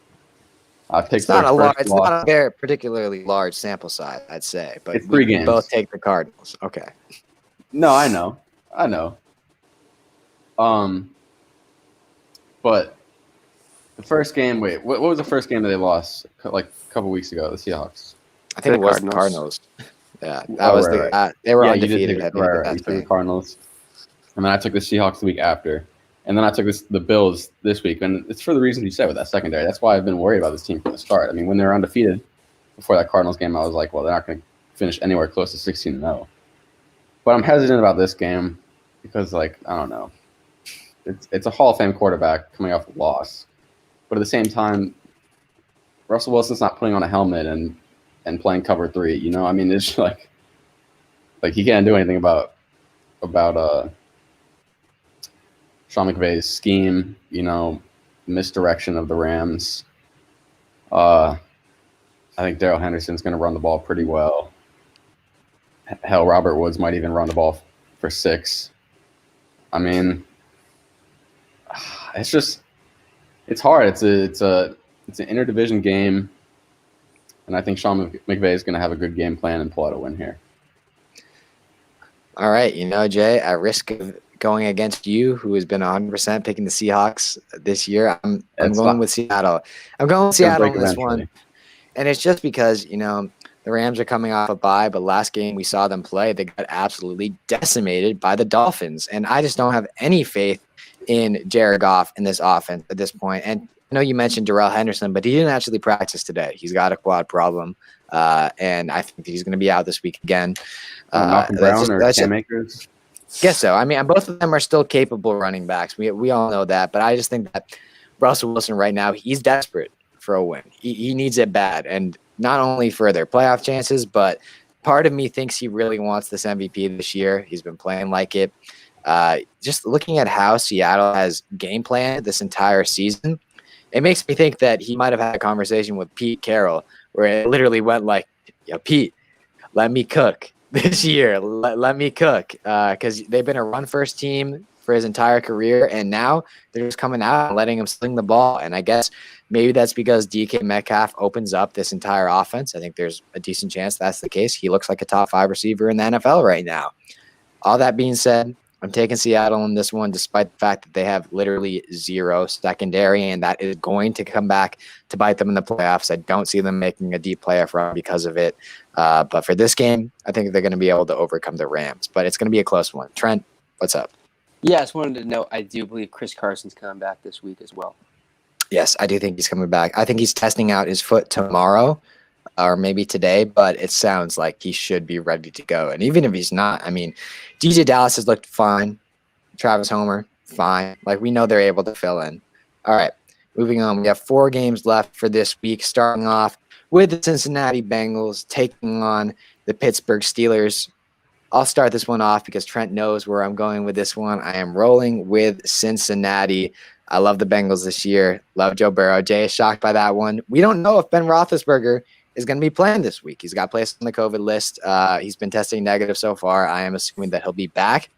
It's not a very particularly large sample size, I'd say, but it's 3 games. We both take the Cardinals. Okay. No, I know. But the first game, what was the first game that they lost like a couple weeks ago, the Seahawks? I think it was the Cardinals. Yeah, that was right. They were undefeated. You took the Cardinals. And then I took the Seahawks the week after. And then I took the Bills this week, and it's for the reasons you said with that secondary. That's why I've been worried about this team from the start. I mean, when they were undefeated before that Cardinals game, I was like, well, they're not going to finish anywhere close to 16-0. But I'm hesitant about this game because, like, I don't know. It's a Hall of Fame quarterback coming off a loss. But at the same time, Russell Wilson's not putting on a helmet and playing cover 3. You know, I mean, it's like he can't do anything about Sean McVay's scheme, you know, misdirection of the Rams. I think Darrell Henderson's going to run the ball pretty well. Hell, Robert Woods might even run the ball for 6. I mean, it's hard. It's an interdivision game, and I think Sean McVay is going to have a good game plan and pull out a win here. All right, Jay, at risk of going against you, who has been 100% picking the Seahawks this year, I'm going with Seattle. I'm going with Seattle in this one, and it's just because the Rams are coming off a bye, but last game we saw them play, they got absolutely decimated by the Dolphins, and I just don't have any faith in Jared Goff in this offense at this point. And I know you mentioned Darrell Henderson, but he didn't actually practice today. He's got a quad problem, and I think he's going to be out this week again. Malcolm Brown or Cam Akers? Guess so. I mean, both of them are still capable running backs. We all know that, but I just think that Russell Wilson right now, he's desperate for a win. He needs it bad, and not only for their playoff chances, but part of me thinks he really wants this MVP this year. He's been playing like it. Just looking at how Seattle has game planned this entire season, it makes me think that he might have had a conversation with Pete Carroll where it literally went like, Pete, let me cook this year. Let me cook. Because they've been a run-first team for his entire career, and now they're just coming out and letting him sling the ball. And I guess maybe that's because DK Metcalf opens up this entire offense. I think there's a decent chance that's the case. He looks like a top 5 receiver in the NFL right now. All that being said, I'm taking Seattle in this one, despite the fact that they have literally 0 secondary, and that is going to come back to bite them in the playoffs. I don't see them making a deep playoff run because of it. But for this game, I think they're going to be able to overcome the Rams. But it's going to be a close one. Trent, what's up? Yeah, I just wanted to note, I do believe Chris Carson's coming back this week as well. Yes, I do think he's coming back. I think he's testing out his foot tomorrow or maybe today, but it sounds like he should be ready to go. And even if he's not, I mean, DJ Dallas has looked fine. Travis Homer, fine. Like, we know they're able to fill in. All right, Moving on, we have 4 games left for this week, starting off with the Cincinnati Bengals taking on the Pittsburgh Steelers. I'll start this one off because Trent knows where I'm going with this one. I am rolling with Cincinnati. I love the Bengals this year. Love Joe Burrow. Jay is shocked by that one. We don't know if Ben Roethlisberger is going to be playing this week. He's got placed on the COVID list. He's been testing negative so far. I am assuming that he'll be back.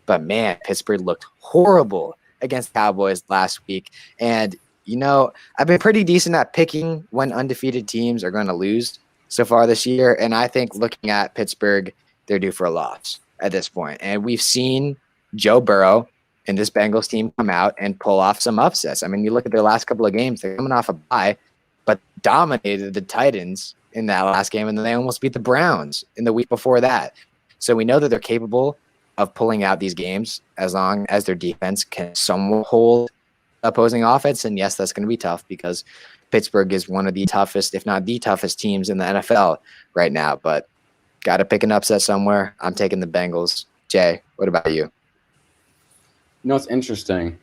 But, man, Pittsburgh looked horrible against Cowboys last week. And, I've been pretty decent at picking when undefeated teams are going to lose so far this year. And I think looking at Pittsburgh, they're due for a loss at this point. And we've seen Joe Burrow and this Bengals team come out and pull off some upsets. I mean, you look at their last couple of games, they're coming off a bye, but dominated the Titans in that last game, and then they almost beat the Browns in the week before that. So we know that they're capable of pulling out these games as long as their defense can somewhat hold opposing offense. And yes, that's going to be tough because Pittsburgh is one of the toughest, if not the toughest teams in the NFL right now. But got to pick an upset somewhere. I'm taking the Bengals. Jay, what about you? It's interesting.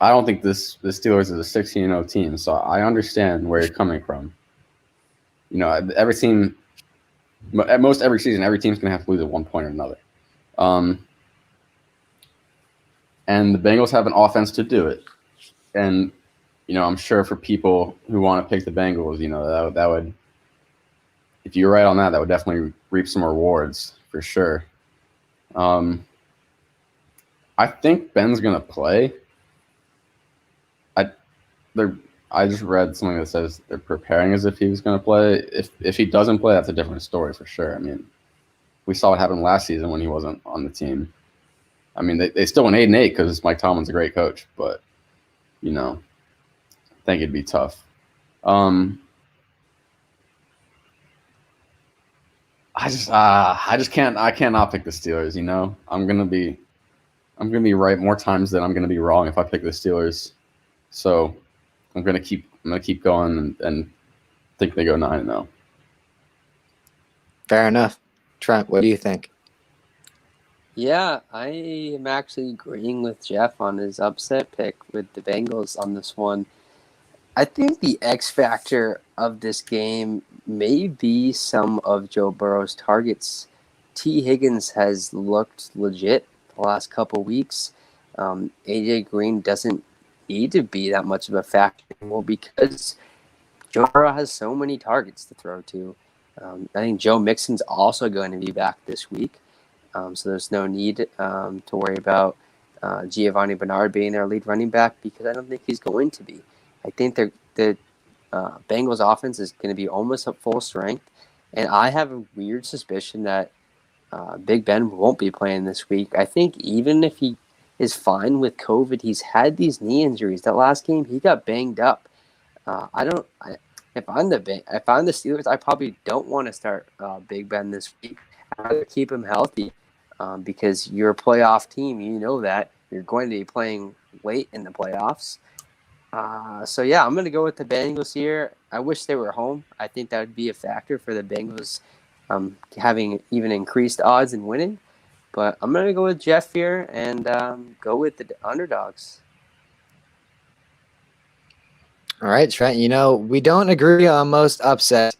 I don't think the Steelers is a 16-0 team, so I understand where you're coming from. Every team, at most every season, every team's going to have to lose at one point or another. And the Bengals have an offense to do it. And, I'm sure for people who want to pick the Bengals, that would, if you're right on that would definitely reap some rewards for sure. I think Ben's going to play. I just read something that says they're preparing as if he was going to play. If he doesn't play, that's a different story for sure. I mean, we saw what happened last season when he wasn't on the team. I mean, they still went 8-8 because Mike Tomlin's a great coach, but I think it'd be tough. I cannot pick the Steelers. I'm gonna be right more times than I'm gonna be wrong if I pick the Steelers. So I'm gonna keep going and think they go 9-0. Fair enough. Trent, what do you think? Yeah, I am actually agreeing with Jeff on his upset pick with the Bengals on this one. I think the X factor of this game may be some of Joe Burrow's targets. T. Higgins has looked legit the last couple weeks. AJ Green doesn't need to be that much of a factor anymore because Joe Burrow has so many targets to throw to. I think Joe Mixon's also going to be back this week. So there's no need to worry about Giovanni Bernard being their lead running back because I don't think he's going to be. I think the Bengals offense is going to be almost at full strength. And I have a weird suspicion that Big Ben won't be playing this week. I think even if he is fine with COVID, he's had these knee injuries. That last game, he got banged up. If I'm the Steelers, I probably don't want to start Big Ben this week. I'd rather keep him healthy because you're a playoff team. You know that. You're going to be playing late in the playoffs. So, yeah, I'm going to go with the Bengals here. I wish they were home. I think that would be a factor for the Bengals having even increased odds in winning. But I'm going to go with Jeff here and go with the underdogs. All right, Trent, we don't agree on most upsets,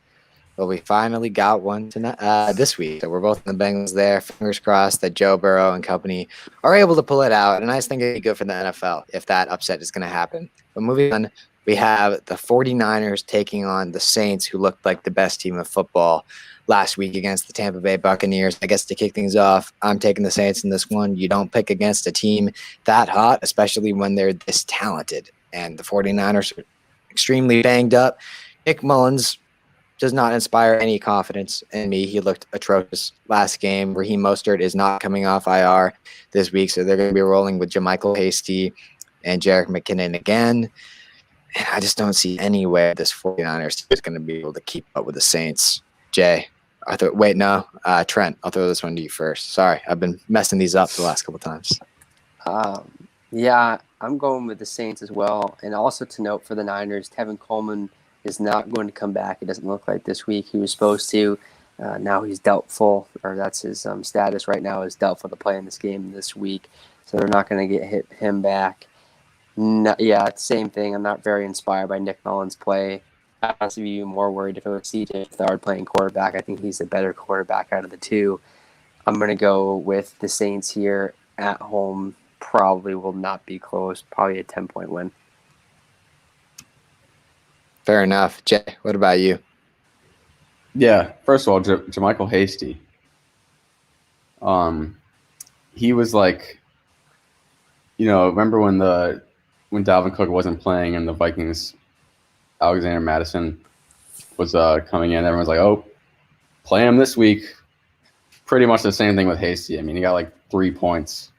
but we finally got one tonight, this week. So we're both in the Bengals there. Fingers crossed that Joe Burrow and company are able to pull it out. And I just think it'd be good for the NFL if that upset is going to happen. But moving on, we have the 49ers taking on the Saints, who looked like the best team of football last week against the Tampa Bay Buccaneers. I guess to kick things off, I'm taking the Saints in this one. You don't pick against a team that hot, especially when they're this talented. And the 49ers are extremely banged up. Nick Mullins does not inspire any confidence in me. He looked atrocious last game. Raheem Mostert is not coming off IR this week, so they're going to be rolling with JaMychal Hasty and Jerick McKinnon again. And I just don't see any way this 49ers is going to be able to keep up with the Saints. Jay, Trent, I'll throw this one to you first. Sorry, I've been messing these up the last couple times. Yeah, I'm going with the Saints as well. And also to note for the Niners, Tevin Coleman is not going to come back. It doesn't look like this week. He was supposed to. Now he's doubtful, or that's his status right now is doubtful to play in this game this week. So they're not going to get him back. No, yeah, it's the same thing. I'm not very inspired by Nick Mullins' play. I'd honestly be more worried if it was CJ Beathard playing quarterback. I think he's the better quarterback out of the two. I'm going to go with the Saints here at home. Probably will not be close. Probably a 10-point win. Fair enough. Jay, what about you? Yeah, first of all, Jermichael Hasty. He was like, remember when Dalvin Cook wasn't playing and the Vikings, Alexander Madison was coming in. Everyone's like, "Oh, play him this week." Pretty much the same thing with Hasty. I mean, he got like 3 points.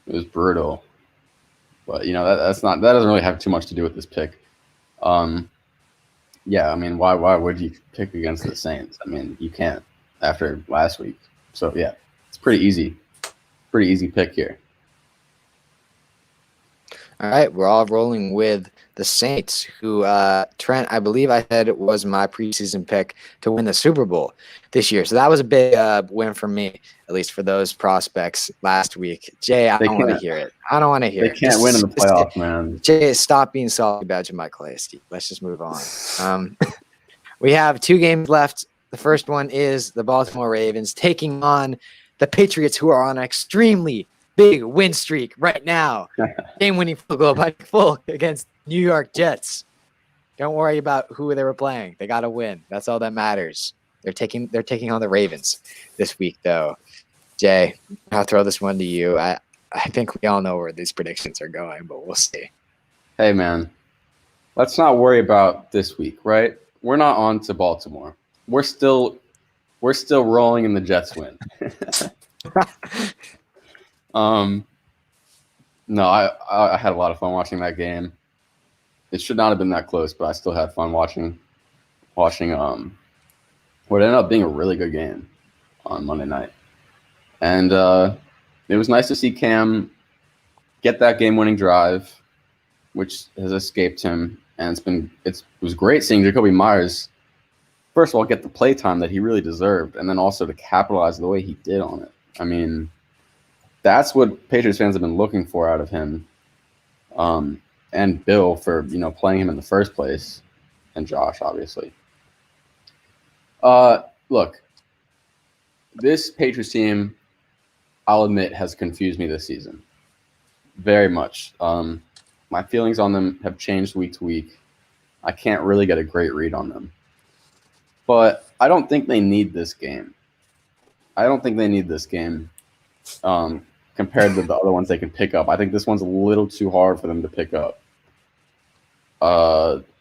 It was brutal, but that doesn't really have too much to do with this pick. Yeah, I mean, why would you pick against the Saints? I mean, you can't after last week. So yeah, it's pretty easy pick here. All right, we're all rolling with the Saints, who Trent, I believe I said it was my preseason pick to win the Super Bowl this year. So that was a big win for me, at least for those prospects last week. Jay, I don't want to hear it. I don't want to hear it. They can't win in the playoffs, man. Jay, stop being salty about Jermichael Hasty. Let's just move on. We have 2 games left. The first one is the Baltimore Ravens taking on the Patriots, who are on an extremely big win streak right now. Game-winning field goal by Folk against New York Jets. Don't worry about who they were playing. They got to win. That's all that matters. They're taking on the Ravens this week, though. Jay, I'll throw this one to you. I think we all know where these predictions are going, but we'll see. Hey, man, let's not worry about this week, right? We're not on to Baltimore. We're still rolling in the Jets win. No, I had a lot of fun watching that game. It should not have been that close, but I still had fun watching what ended up being a really good game on Monday night. And it was nice to see Cam get that game-winning drive, which has escaped him. And it was great seeing Jacoby Myers, first of all, get the play time that he really deserved, and then also to capitalize the way he did on it. I mean, that's what Patriots fans have been looking for out of him, and Bill for playing him in the first place, and Josh obviously. Look, this Patriots team, I'll admit, has confused me this season very much. My feelings on them have changed week to week. I can't really get a great read on them, but I don't think they need this game. Compared to the other ones they can pick up. I think this one's a little too hard for them to pick up,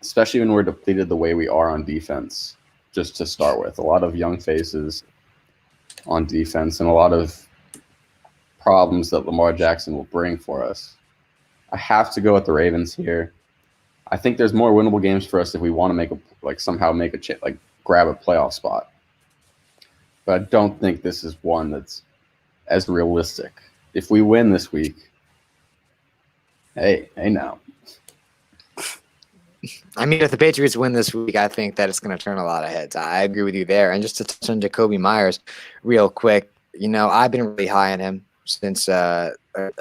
especially when we're depleted the way we are on defense, just to start with. A lot of young faces on defense and a lot of problems that Lamar Jackson will bring for us. I have to go with the Ravens here. I think there's more winnable games for us if we want to somehow grab a playoff spot. But I don't think this is one that's as realistic. If we win this week, hey now. I mean, if the Patriots win this week, I think that it's going to turn a lot of heads. I agree with you there. And just to touch on Jacoby Myers real quick, I've been really high on him since a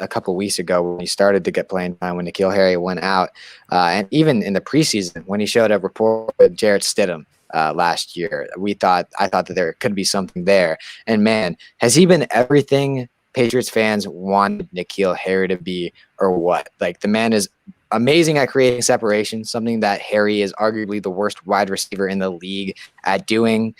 couple weeks ago when he started to get playing time when N'Keal Harry went out. And even in the preseason when he showed up report with Jarrett Stidham last year, I thought that there could be something there. And man, has he been everything Patriots fans wanted N'Keal Harry to be, or what? Like, the man is amazing at creating separation, something that Harry is arguably the worst wide receiver in the league at doing.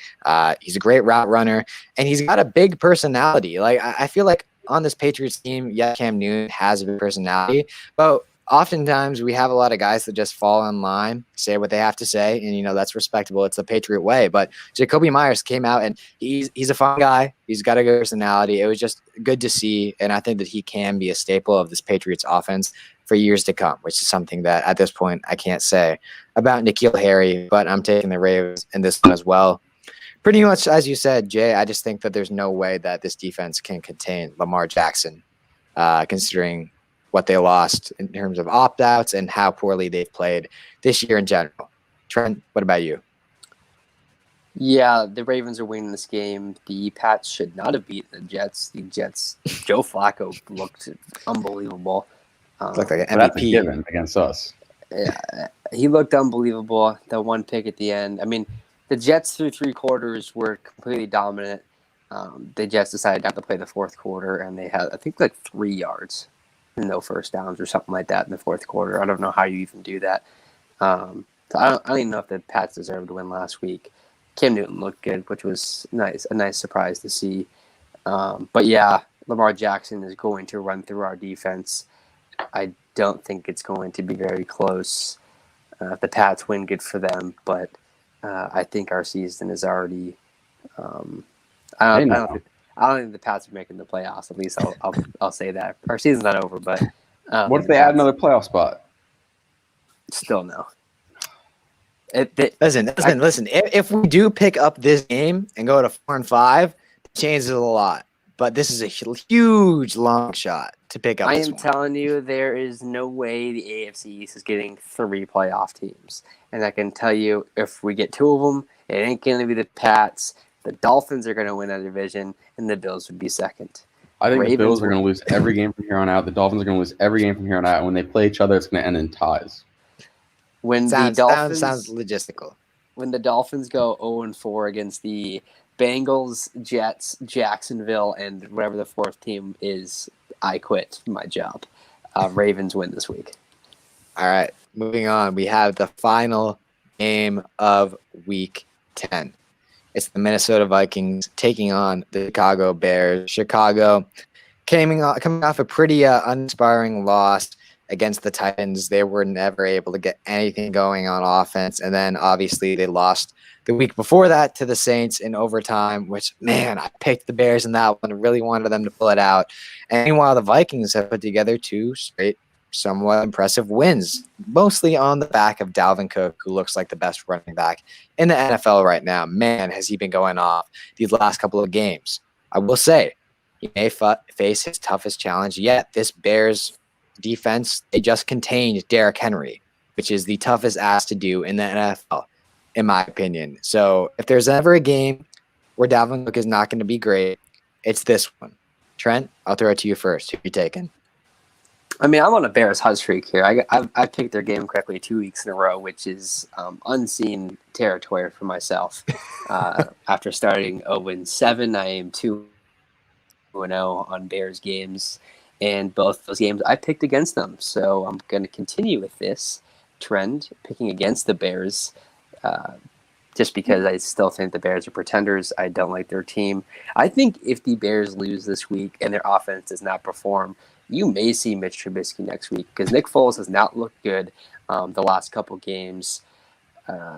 He's a great route runner, and he's got a big personality. Like, I feel like on this Patriots team, yeah, Cam Newton has a big personality, but oftentimes we have a lot of guys that just fall in line, say what they have to say, and that's respectable. It's the Patriot way. But Jacoby Myers came out, and he's a fun guy. He's got a good personality. It was just good to see, and I think that he can be a staple of this Patriots offense for years to come, which is something that at this point I can't say about N'Keal Harry, but I'm taking the Ravens in this one as well. Pretty much as you said, Jay, I just think that there's no way that this defense can contain Lamar Jackson, considering what they lost in terms of opt-outs and how poorly they've played this year in general. Trent, what about you? Yeah, the Ravens are winning this game. The Pats should not have beaten the Jets. Joe Flacco looked unbelievable. Looked like an But that's a MVP. given against us. Yeah, he looked unbelievable. The one pick at the end. I mean, the Jets through 3 quarters were completely dominant. The Jets decided not to play the fourth quarter, and they had, I think, like 3 yards and no first downs or something like that in the fourth quarter. I don't know how you even do that. So I don't even know if the Pats deserved to win last week. Cam Newton looked good, which was a nice surprise to see. But yeah, Lamar Jackson is going to run through our defense. I don't think it's going to be very close. If the Pats win, good for them. But I think our season is already. I don't think the Pats are making the playoffs. At least I'll say that our season's not over. But What if they add another playoff spot? Still no. Listen. If we do pick up this game and go to 4-5, it changes a lot. But this is a huge long shot to pick up. I this am one. telling you, there is no way the AFC East is getting 3 playoff teams. And I can tell you, if we get 2 of them, it ain't going to be the Pats. The Dolphins are going to win that division, and the Bills would be second. I think Ravens the Bills are going to lose every game from here on out. The Dolphins are going to lose every game from here on out. And when they play each other, it's going to end in ties. Sounds logistical. When the Dolphins go 0-4 against the Bengals, Jets, Jacksonville, and whatever the 4th team is, I quit my job. Ravens win this week. All right, moving on. We have the final game of Week 10. It's the Minnesota Vikings taking on the Chicago Bears. Chicago coming off a pretty uninspiring loss against the Titans. They were never able to get anything going on offense. And then obviously they lost the week before that to the Saints in overtime, which, man, I picked the Bears in that one. Really wanted them to pull it out. And meanwhile, the Vikings have put together 2 straight, somewhat impressive wins, mostly on the back of Dalvin Cook, who looks like the best running back in the NFL right now. Man, has he been going off these last couple of games. I will say, he may face his toughest challenge yet. This Bears defense, they just contained Derrick Henry, which is the toughest ass to do in the NFL, in my opinion. So if there's ever a game where Dalvin Cook is not going to be great, it's this one. Trent, I'll throw it to you first. Who are you taking? I mean, I'm on a Bears hot streak here. I picked their game correctly 2 weeks in a row, which is unseen territory for myself. After starting 0-7, I am 2-0 on Bears games. And both those games I picked against them. So I'm going to continue with this trend, picking against the Bears, just because I still think the Bears are pretenders. I don't like their team. I think if the Bears lose this week and their offense does not perform, you may see Mitch Trubisky next week because Nick Foles has not looked good the last couple games.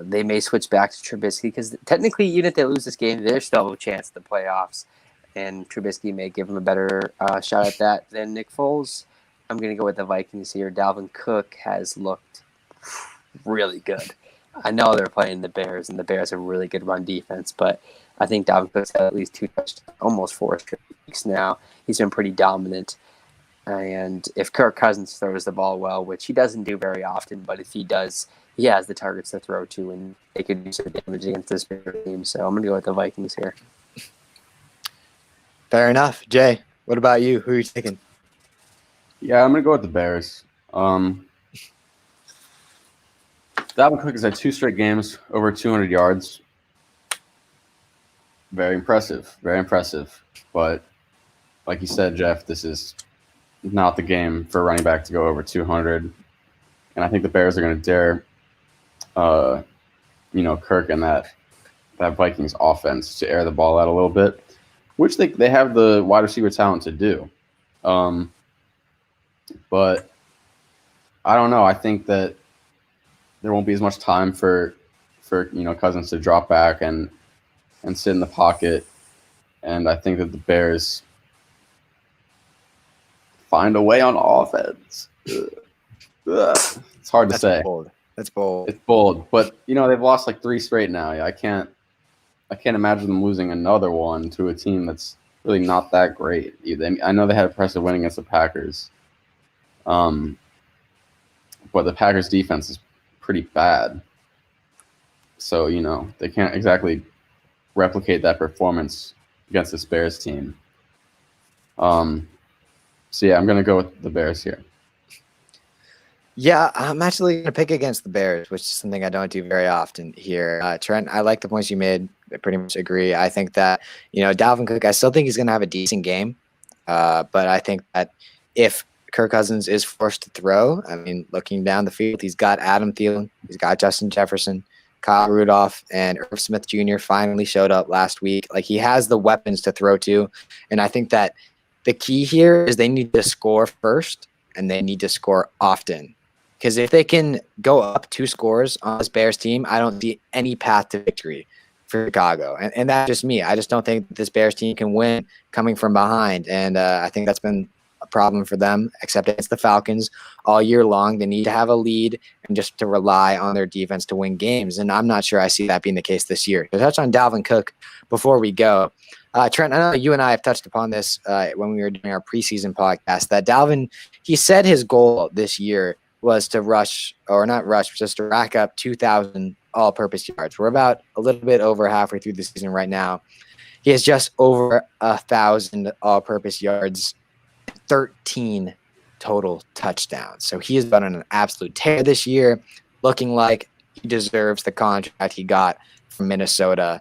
They may switch back to Trubisky because technically, even if they lose this game, there's still a chance at the playoffs. And Trubisky may give him a better shot at that than Nick Foles. I'm going to go with the Vikings here. Dalvin Cook has looked really good. I know they're playing the Bears, and the Bears have a really good run defense, but I think Dalvin Cook's had at least 2 touchdowns, almost 4 weeks now. He's been pretty dominant. And if Kirk Cousins throws the ball well, which he doesn't do very often, but if he does, he has the targets to throw to, and they could do some damage against this Bears team. So I'm going to go with the Vikings here. Fair enough. Jay, what about you? Who are you taking? Yeah, I'm going to go with the Bears. Dalvin Cook has had 2 straight games over 200 yards. Very impressive. Very impressive. But like you said, Jeff, this is not the game for a running back to go over 200. And I think the Bears are going to dare, Kirk and that Vikings offense to air the ball out a little bit, which they have the wide receiver talent to do. But I don't know. I think that there won't be as much time for Cousins to drop back and sit in the pocket. And I think that the Bears find a way on offense. It's hard to say. Bold. That's bold. It's bold. But, they've lost like 3 straight now. I can't imagine them losing another one to a team that's really not that great either. I know they had a impressive win against the Packers. But the Packers defense is pretty bad. So, they can't exactly replicate that performance against this Bears team. So, yeah, I'm going to go with the Bears here. Yeah, I'm actually going to pick against the Bears, which is something I don't do very often here. Trent, I like the points you made. I pretty much agree. I think that, Dalvin Cook, I still think he's going to have a decent game. But I think that if Kirk Cousins is forced to throw, I mean, looking down the field, he's got Adam Thielen, he's got Justin Jefferson, Kyle Rudolph, and Irv Smith Jr. finally showed up last week. Like, he has the weapons to throw to. And I think that the key here is they need to score first and they need to score often. Because if they can go up 2 scores on this Bears team, I don't see any path to victory for Chicago. And that's just me. I just don't think this Bears team can win coming from behind. And I think that's been a problem for them, except against the Falcons all year long. They need to have a lead and just to rely on their defense to win games. And I'm not sure I see that being the case this year. To touch on Dalvin Cook before we go, Trent, I know you and I have touched upon this when we were doing our preseason podcast, that Dalvin, he said his goal this year was to just to rack up 2,000 all-purpose yards. We're about a little bit over halfway through the season right now. He has just over 1,000 all-purpose yards, 13 total touchdowns. So he has been on an absolute tear this year, looking like he deserves the contract he got from Minnesota.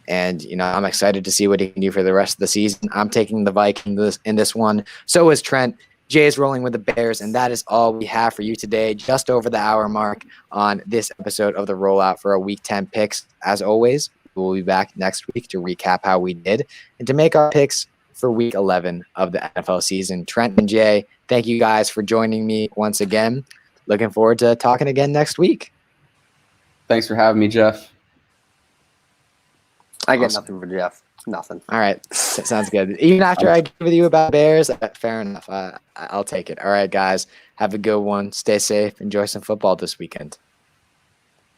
And, I'm excited to see what he can do for the rest of the season. I'm taking the Vikings in this one. So is Trent. Jay is rolling with the Bears, and that is all we have for you today, just over the hour mark on this episode of the Rollout for our Week 10 picks. As always, we'll be back next week to recap how we did and to make our picks for Week 11 of the NFL season. Trent and Jay, thank you guys for joining me once again. Looking forward to talking again next week. Thanks for having me, Jeff. I get nothing for Jeff. Nothing. All right. Sounds good. Even after I give with you about Bears, fair enough. I'll take it. All right, guys. Have a good one. Stay safe. Enjoy some football this weekend.